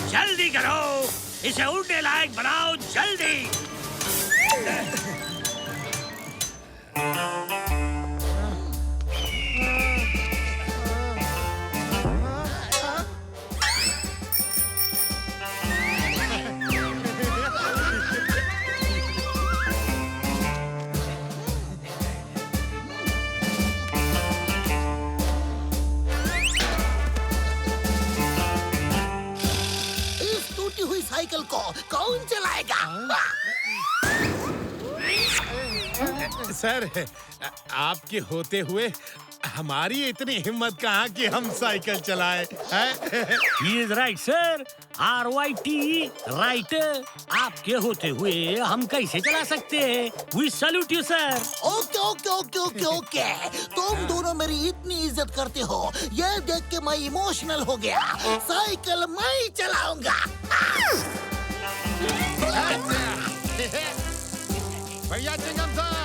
Speaker 2: जल्दी करो, इसे उड़ने लायक बनाओ, जल्दी।
Speaker 5: इस टूटी हुई साइकिल को कौन चलाएगा?
Speaker 11: सर, आपके होते हुए हमारी इतनी हिम्मत कहाँ कि हम साइकिल चलाएं, हैं?
Speaker 6: He is right sir, RYT right. आपके होते हुए हम कैसे चला सकते हैं? We salute you sir.
Speaker 5: Okay okay okay okay okay, तुम दोनों मेरी इतनी इज्जत करते हो, ये देख के मैं इमोशनल हो गया। साइकिल मैं ही चलाऊंगा।
Speaker 11: भैया चिंगम सर।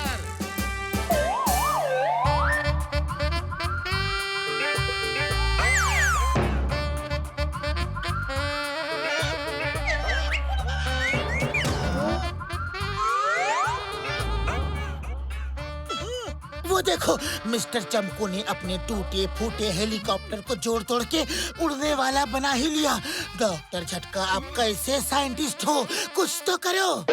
Speaker 5: वो देखो, मिस्टर चंपू ने अपने टूटे फूटे हेलीकॉप्टर को जोड़ तोड़ के उड़ने वाला बना ही लिया। डॉक्टर झटका, आप कैसे साइंटिस्ट हो? कुछ तो करो।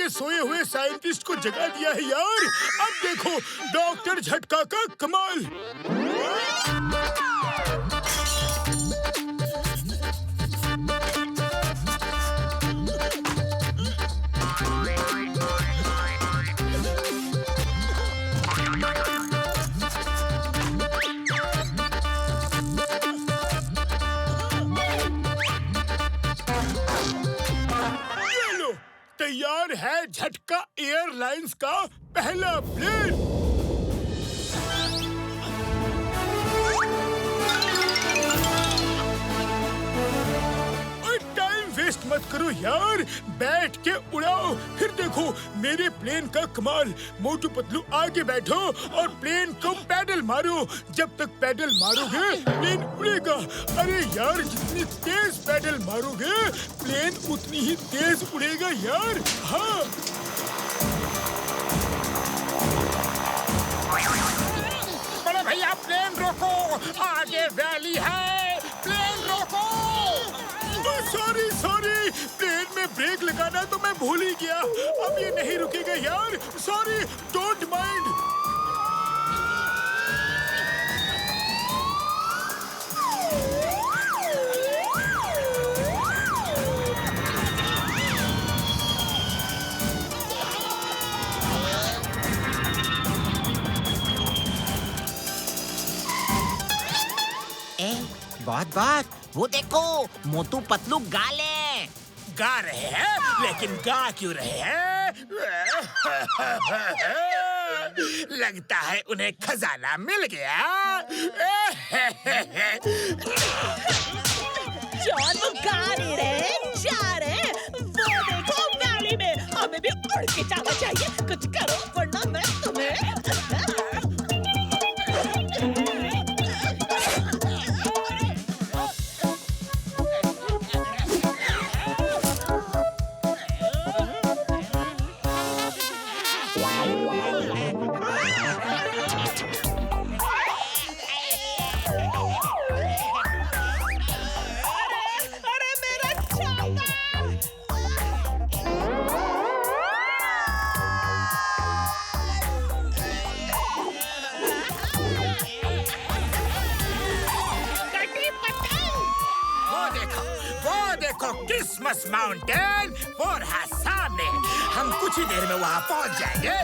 Speaker 7: सोए हुए साइंटिस्ट को जगा दिया है यार। अब देखो डॉक्टर झटका का कमाल। तैयार है झटका एयरलाइंस का पहला प्लेन। टाइम वेस्ट मत करो यार, बैठ के उड़ाओ। फिर देखो मेरे प्लेन का कमाल। मोटू पतलू आगे बैठो और प्लेन को पैडल मारो। जब तक पैडल मारोगे प्लेन उड़ेगा। अरे यार, जितनी तेज पैडल मारोगे प्लेन उतनी ही तेज उड़ेगा यार। हाँ, बड़े भैया प्लेन रोको, आगे वैली है, प्लेन रोको। सॉरी सॉरी, प्लेन में ब्रेक लगाना तो मैं भूल ही गया। अब ये नहीं रुकेगा यार। Sorry, don't mind.
Speaker 6: बहुत बात, वो देखो मोटू पतलू
Speaker 7: गा रहे हैं, लेकिन गा क्यों रहे हैं? लगता है उन्हें खजाना मिल गया।
Speaker 10: जॉन, वो गा नहीं रहे, जा रहे। वो देखो वैली में, हमें भी उड़ के जाना चाहिए। कुछ करो वरना मैं तुम्हें।
Speaker 7: क्रिसमस माउंटेन वो रहा सामने। हम कुछ ही देर में वहाँ पहुँच जाएंगे।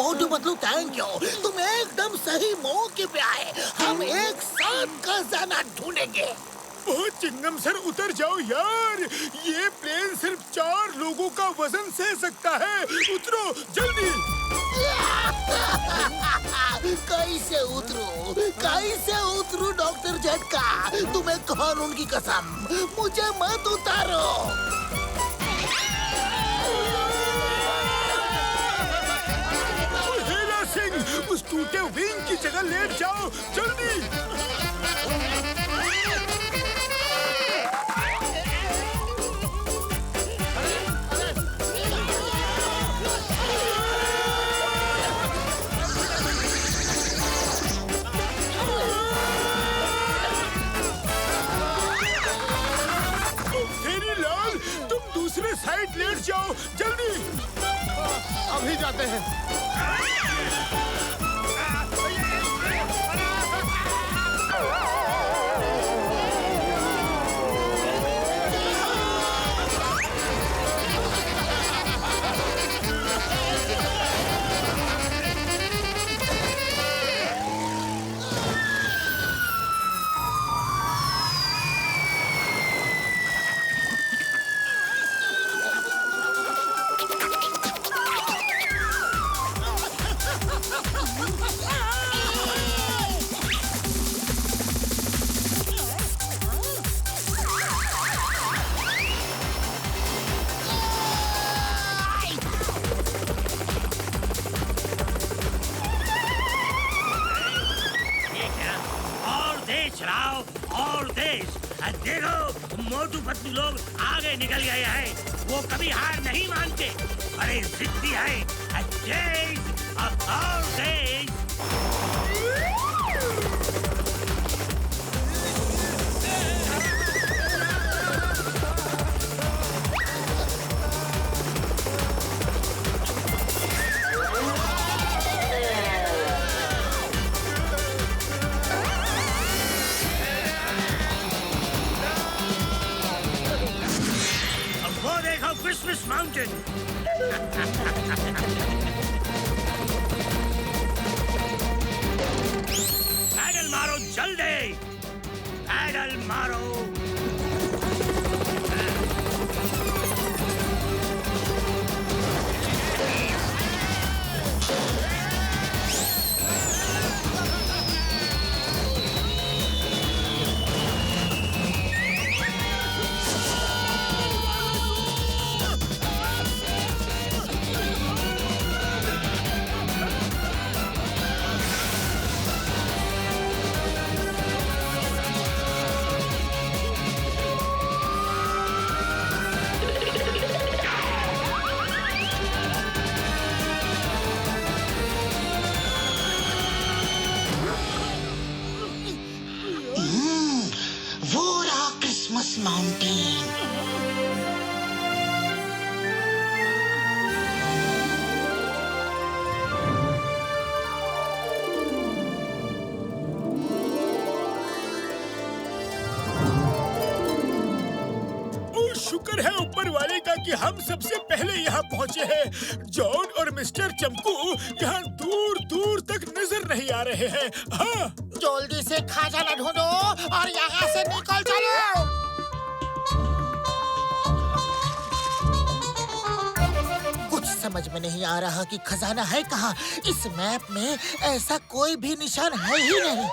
Speaker 5: मोटू पतलू थैंक यू, तुम एकदम सही मौके पे आए। हम एक साथ खजाना ढूंढेंगे।
Speaker 7: चिंगम सर उतर जाओ यार, ये प्लेन सिर्फ 4 लोगों का वजन सह सकता है। उतरो जल्दी।
Speaker 5: कैसे उतरू डॉक्टर झटका? तुम्हें कानून की कसम, मुझे मत उतारो।
Speaker 7: हेला सिंह, उस टूटे विंग की जगह लेट जाओ जल्दी। दूसरे साइड लेट जाओ जल्दी।
Speaker 11: अभी जाते हैं।
Speaker 2: देखो मोटू पतलू लोग आगे निकल गए हैं। वो कभी हार नहीं मानते, बड़े जिद्दी है। और तेज। Christmas Mountain. पैडल मारो जल्दी, पैडल मारो।
Speaker 5: Mountain.
Speaker 7: शुक्र है ऊपर वाले का कि हम सबसे पहले यहाँ पहुँचे हैं। जॉन और मिस्टर चमकू यहाँ दूर दूर तक नजर नहीं आ रहे हैं। हाँ,
Speaker 5: जल्दी से खजाना ढूंढो और यहाँ से निकल चलो। कुछ समझ में नहीं आ रहा कि खजाना है कहाँ। इस मैप में ऐसा कोई भी निशान है ही नहीं।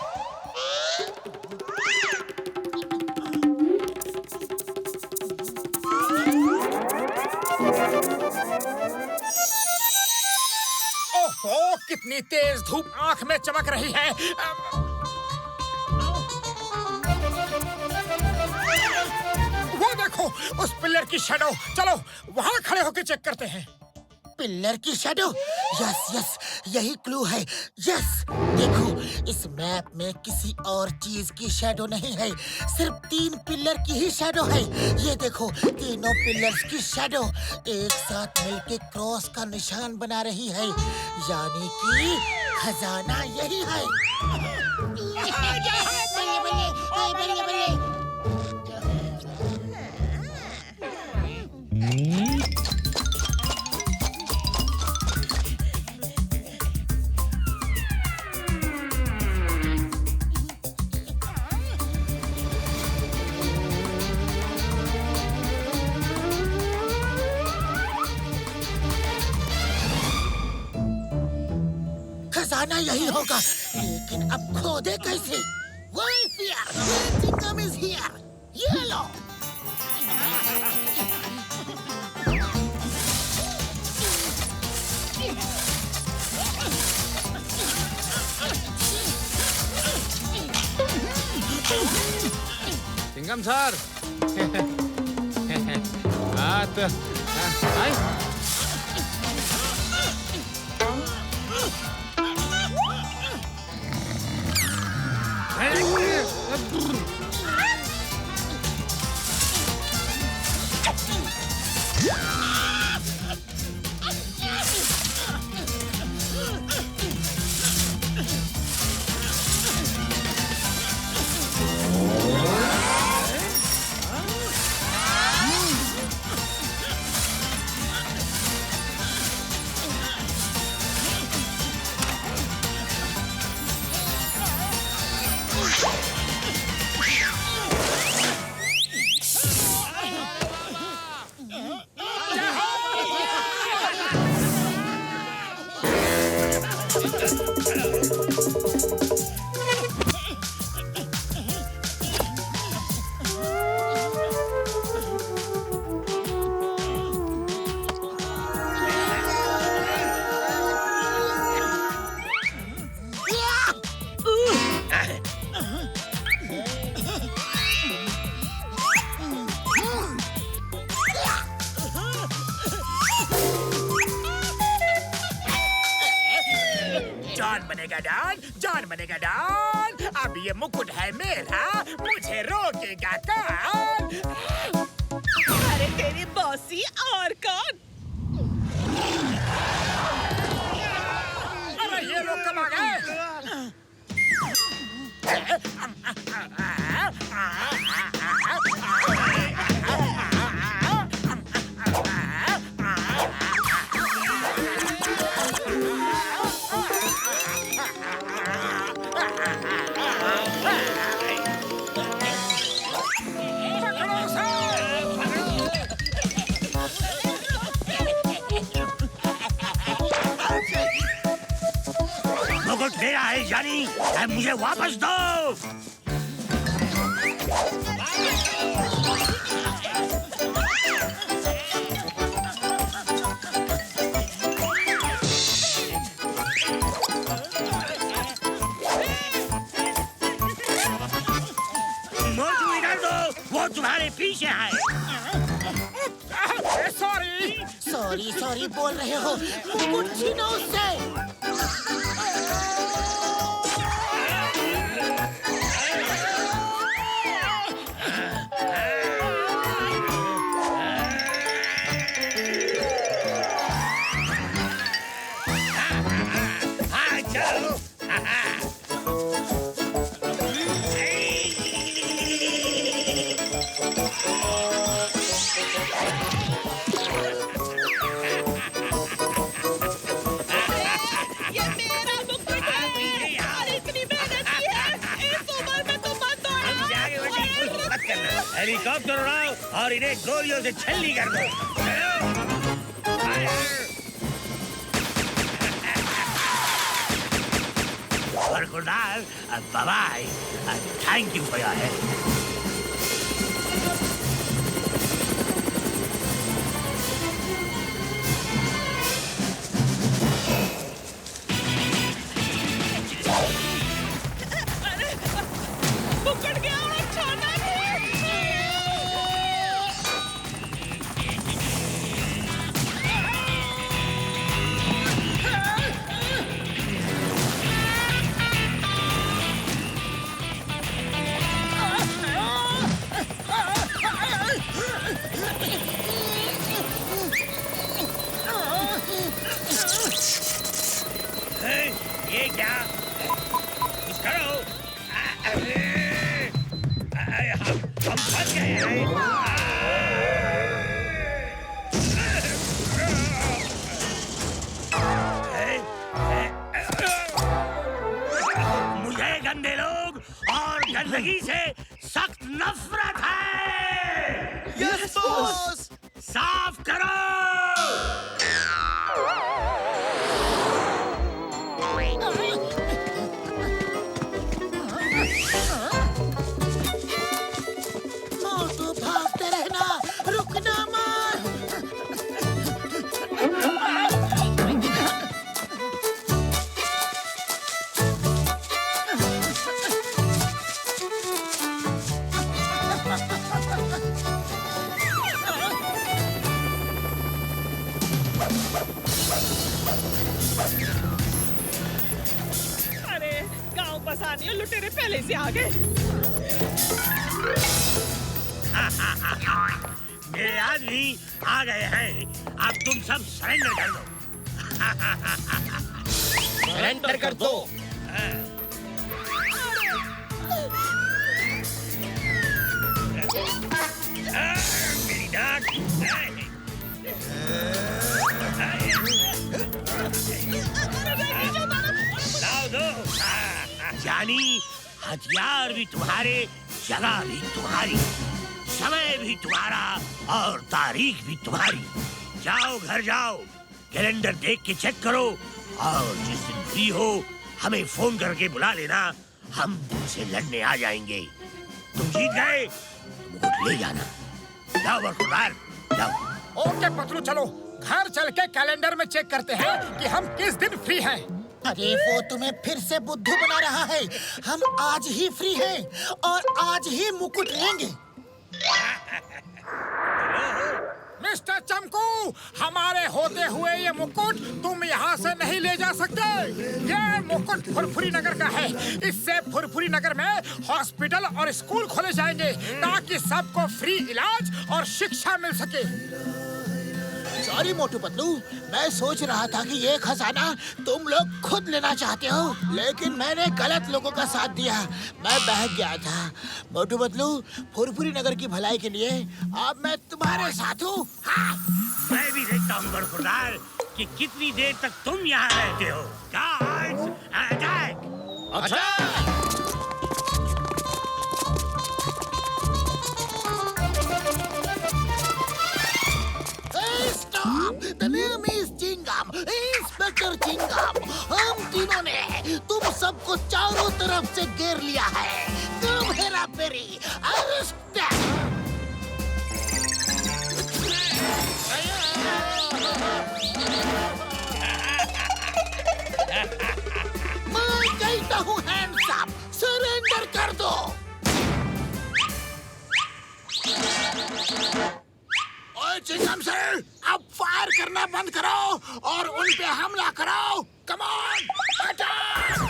Speaker 7: ओहो, कितनी तेज धूप आंख में चमक रही है। वो देखो, उस पिलर की शैडो। चलो वहाँ खड़े होकर चेक करते हैं।
Speaker 5: पिलर की शैडो। यस यस, यही क्लू है। यस, देखो इस मैप में किसी और चीज की शैडो नहीं है, सिर्फ 3 पिलर की ही शैडो है। ये देखो, तीनों पिलर्स की शैडो एक साथ मिलके क्रॉस का निशान बना रही है, यानी कि खजाना यही है। बल्ले बल्ले, बल्ले बल्ले। खजाना यही होगा, लेकिन अब खोदे कैसे? Wait here, Chinkam is here. Yellow.
Speaker 12: Chingam sir. हाँ तो
Speaker 7: जॉन बनेगा डॉन। अब ये मुकुट है मेरा, मुझे रोकेगा कौन?
Speaker 10: अरे तेरी बॉसी और कौन?
Speaker 7: अरे ये लोग कब आ गए?
Speaker 2: मुकुट मेरा है जानी, अब मुझे वापस दो। मोटू इधर दो, वो तुम्हारे पीछे है।
Speaker 7: सॉरी
Speaker 5: सॉरी सॉरी बोल रहे हो, मुकुट छीनो उससे।
Speaker 2: हेलीकॉप्टर उड़ाओ और इन्हें गोलियों से छल्ली कर दो। Crocodile, bye-bye. Thank you for your help.
Speaker 10: मुक्कड़ गया और छाना
Speaker 2: ये क्या? कुछ करो। हम फंस गए हैं। मुझे गंदे लोग और गंदगी से सख्त नफरत है।
Speaker 5: Yes boss.
Speaker 2: साफ करो।
Speaker 5: मोटू भागते रहना, रुकना मत।
Speaker 10: अरे गांव बसाने लुटेरे पहले से आ गए।
Speaker 2: मेरे आदमी आ गए हैं। अब तुम सब सरेंडर कर दो।
Speaker 5: सरेंडर कर दो।
Speaker 2: मेरी नाक। लाओ दो। यानी हथियार भी तुम्हारे, जगह भी तुम्हारी, समय भी तुम्हारा और तारीख भी तुम्हारी। जाओ घर जाओ, कैलेंडर देख के चेक करो और जिस दिन फ्री हो हमें फोन करके बुला लेना। हम तुमसे लड़ने आ जाएंगे। तुम जीत गए तो मुकुट ले जाना। जाओ बरखुरदार, जाओ।
Speaker 7: ओके पतलू, चलो घर चल के कैलेंडर में चेक करते हैं कि हम किस दिन फ्री हैं।
Speaker 5: अरे वो तुम्हें फिर से बुद्धू बना रहा है। हम आज ही फ्री हैं और आज ही मुकुट लेंगे।
Speaker 7: मिस्टर चमकू, हमारे होते हुए ये मुकुट तुम यहाँ से नहीं ले जा सकते। ये मुकुट फुरफुरी नगर का है। इससे फुरफुरी नगर में हॉस्पिटल और स्कूल खोले जाएंगे ताकि सबको फ्री इलाज और शिक्षा मिल सके।
Speaker 5: सॉरी मोटू पतलू, मैं सोच रहा था कि ये खजाना तुम लोग खुद लेना चाहते हो, लेकिन मैंने गलत लोगों का साथ दिया। मैं बहक गया था। मोटू पतलू, फुरफुरी नगर की भलाई के लिए अब मैं तुम्हारे साथ हूँ। हाँ।
Speaker 2: मैं भी देखता हूँ बरखुरदार कि कितनी देर तक तुम यहाँ रहते हो। Guards, attack!
Speaker 5: Stop! The name is Chingam, inspector Chingam. हम तीनों ने तुम सबको चारों तरफ से घेर लिया है। तुम हेरा फेरी, अरेस्ट! मैं कहता हूँ हैंड्स अप, सरेंडर कर दो। ओए चिंगम सर, अब फायर करना बंद करो और उन पे हमला करो। Come on, attack!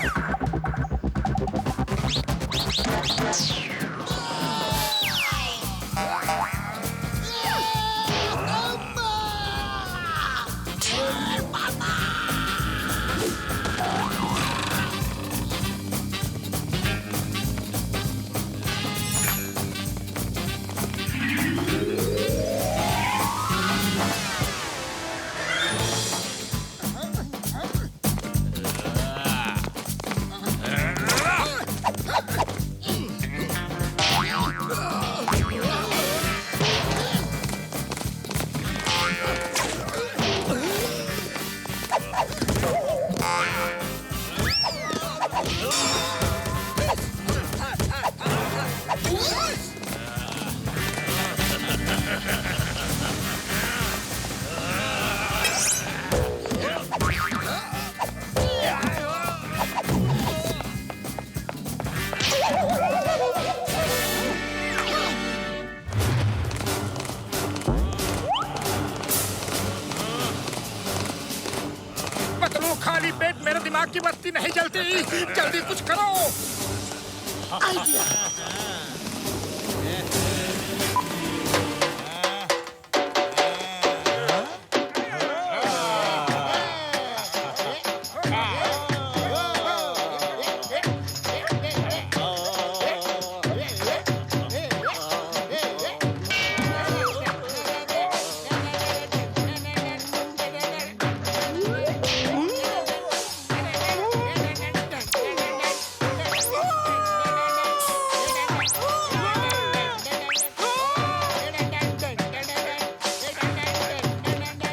Speaker 7: दिमाग की बत्ती नहीं जलती। जल्दी कुछ करो।
Speaker 5: आइडिया।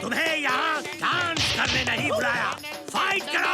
Speaker 2: तुम्हें यहाँ डांस करने नहीं बुलाया, फाइट करो।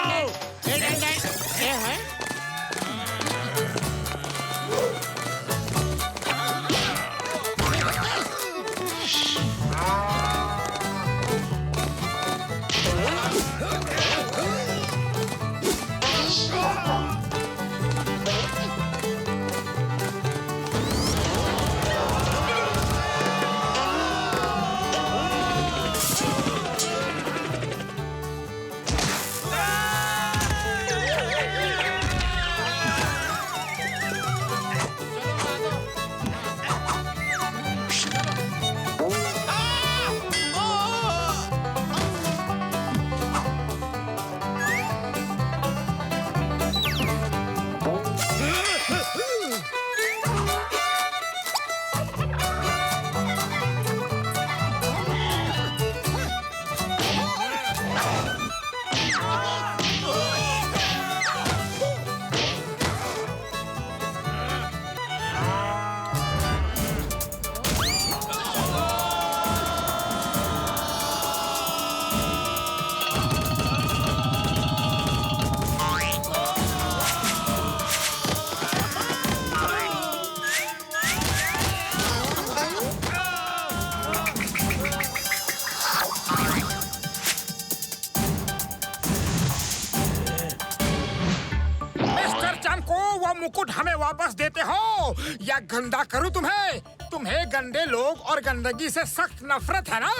Speaker 7: मुकुट हमें वापस देते हो या गंदा करूं तुम्हें? तुम्हें गंदे लोग और गंदगी से सख्त नफरत है ना?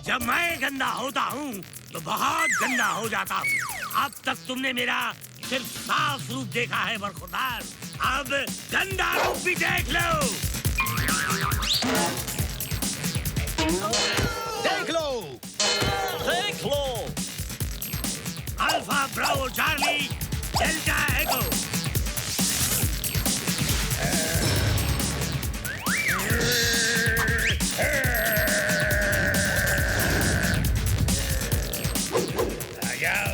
Speaker 2: जब मैं गंदा होता हूँ तो बहुत गंदा हो जाता हूँ। अब तक तुमने मेरा सिर्फ साफ रूप देखा है बरखुरदार, अब गंदा रूप भी देख लो।
Speaker 12: देख लो, देख लो।
Speaker 2: अल्फा ब्रावो चार्ली डेल्टा एको। आ जाओ।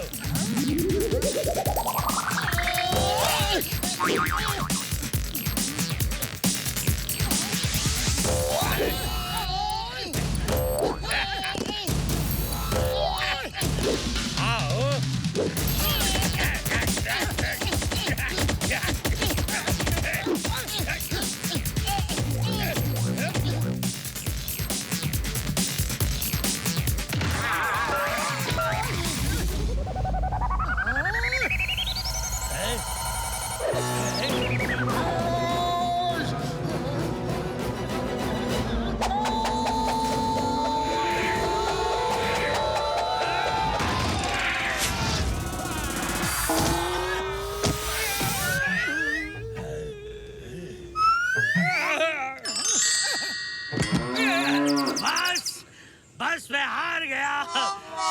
Speaker 2: बस मैं हार गया,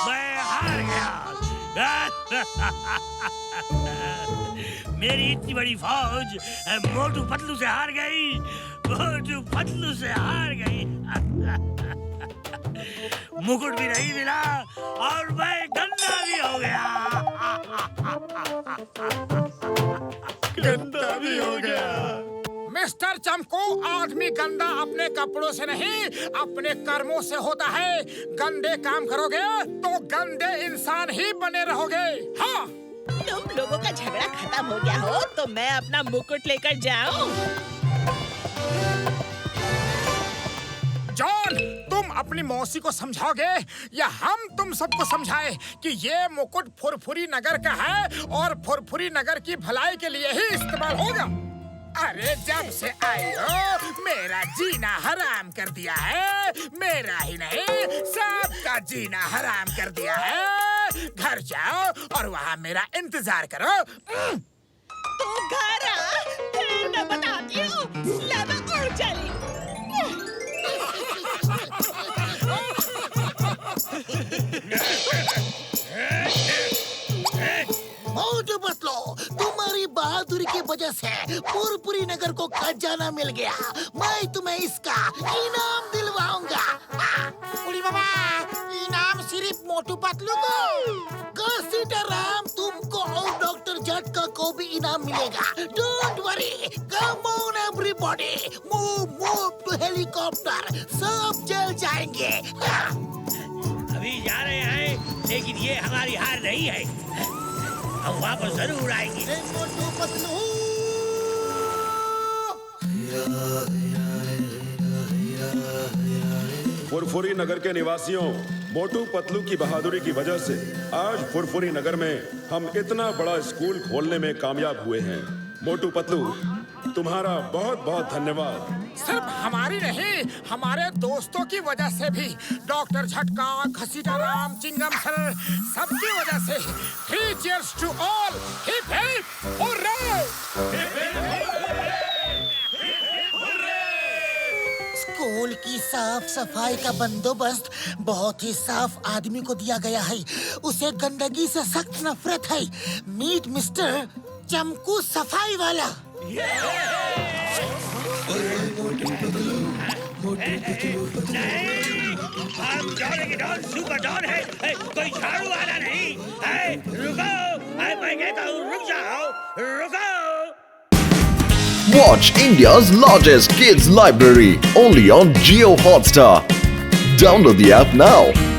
Speaker 2: मैं हार गया। मेरी इतनी बड़ी फौज मोटू पतलू से हार गई, मोटू पतलू से हार गई। मुकुट भी नहीं मिला और मैं गंदा भी हो गया।
Speaker 7: गंदा भी हो गया। मिस्टर चमकू, आदमी गंदा अपने कपड़ों से नहीं अपने कर्मों से होता है। गंदे काम करोगे तो गंदे इंसान ही बने रहोगे। हाँ,
Speaker 10: तुम लोगों का झगड़ा खत्म हो गया हो तो मैं अपना मुकुट लेकर जाऊं।
Speaker 7: जॉन, तुम अपनी मौसी को समझाओगे या हम तुम सबको समझाएं कि ये मुकुट फुरफुरी नगर का है और फुरफुरी नगर की भलाई के लिए ही इस्तेमाल होगा। अरे जब से आई हो मेरा जीना हराम कर दिया है। मेरा ही नहीं सबका जीना हराम कर दिया है। घर जाओ और वहाँ मेरा इंतजार करो।
Speaker 10: तो घर आ, फिर मैं बताती हूँ। लगा और चली।
Speaker 5: मोटू पतलू, तुम्हारी बहादुरी की वजह से पुरपुरी नगर को खजाना मिल गया। मैं तुम्हें इसका इनाम दिलवाऊंगा।
Speaker 7: उड़ी बाबा, इनाम सिर्फ मोटू पतलू को?
Speaker 5: सीताराम, तुमको और डॉक्टर झटका को भी इनाम मिलेगा। Don't worry, come on everybody, move to helicopter. सब जल जाएंगे।
Speaker 2: अभी जा रहे हैं, लेकिन ये हमारी हार नहीं है। हम वापस जरूर आएंगे।
Speaker 5: मोटू पतलू,
Speaker 13: फुरफुरी नगर के निवासियों, मोटू पतलू की बहादुरी की वजह से आज फुरफुरी नगर में हम इतना बड़ा स्कूल खोलने में कामयाब हुए हैं। मोटू पतलू, तुम्हारा बहुत बहुत धन्यवाद।
Speaker 7: सिर्फ हमारी नहीं, हमारे दोस्तों की वजह से भी, डॉक्टर झटका, घसीटाराम, चिंगम सर, सबकी वजह से। 3 cheers to all. Hip hip hurray!
Speaker 5: School की साफ सफाई का बंदोबस्त बहुत ही साफ आदमी को दिया गया है। उसे गंदगी से सख्त नफरत है। मीट मिस्टर चमकू सफाई वाला।
Speaker 2: हम डॉन के डॉन सुपर डॉन है, कोई झाड़ू वाला नहीं है। रुको, मैं कहता हूँ रुक जाओ, रुको।
Speaker 1: Watch India's largest kids library only on Jio Hotstar. Download the app now.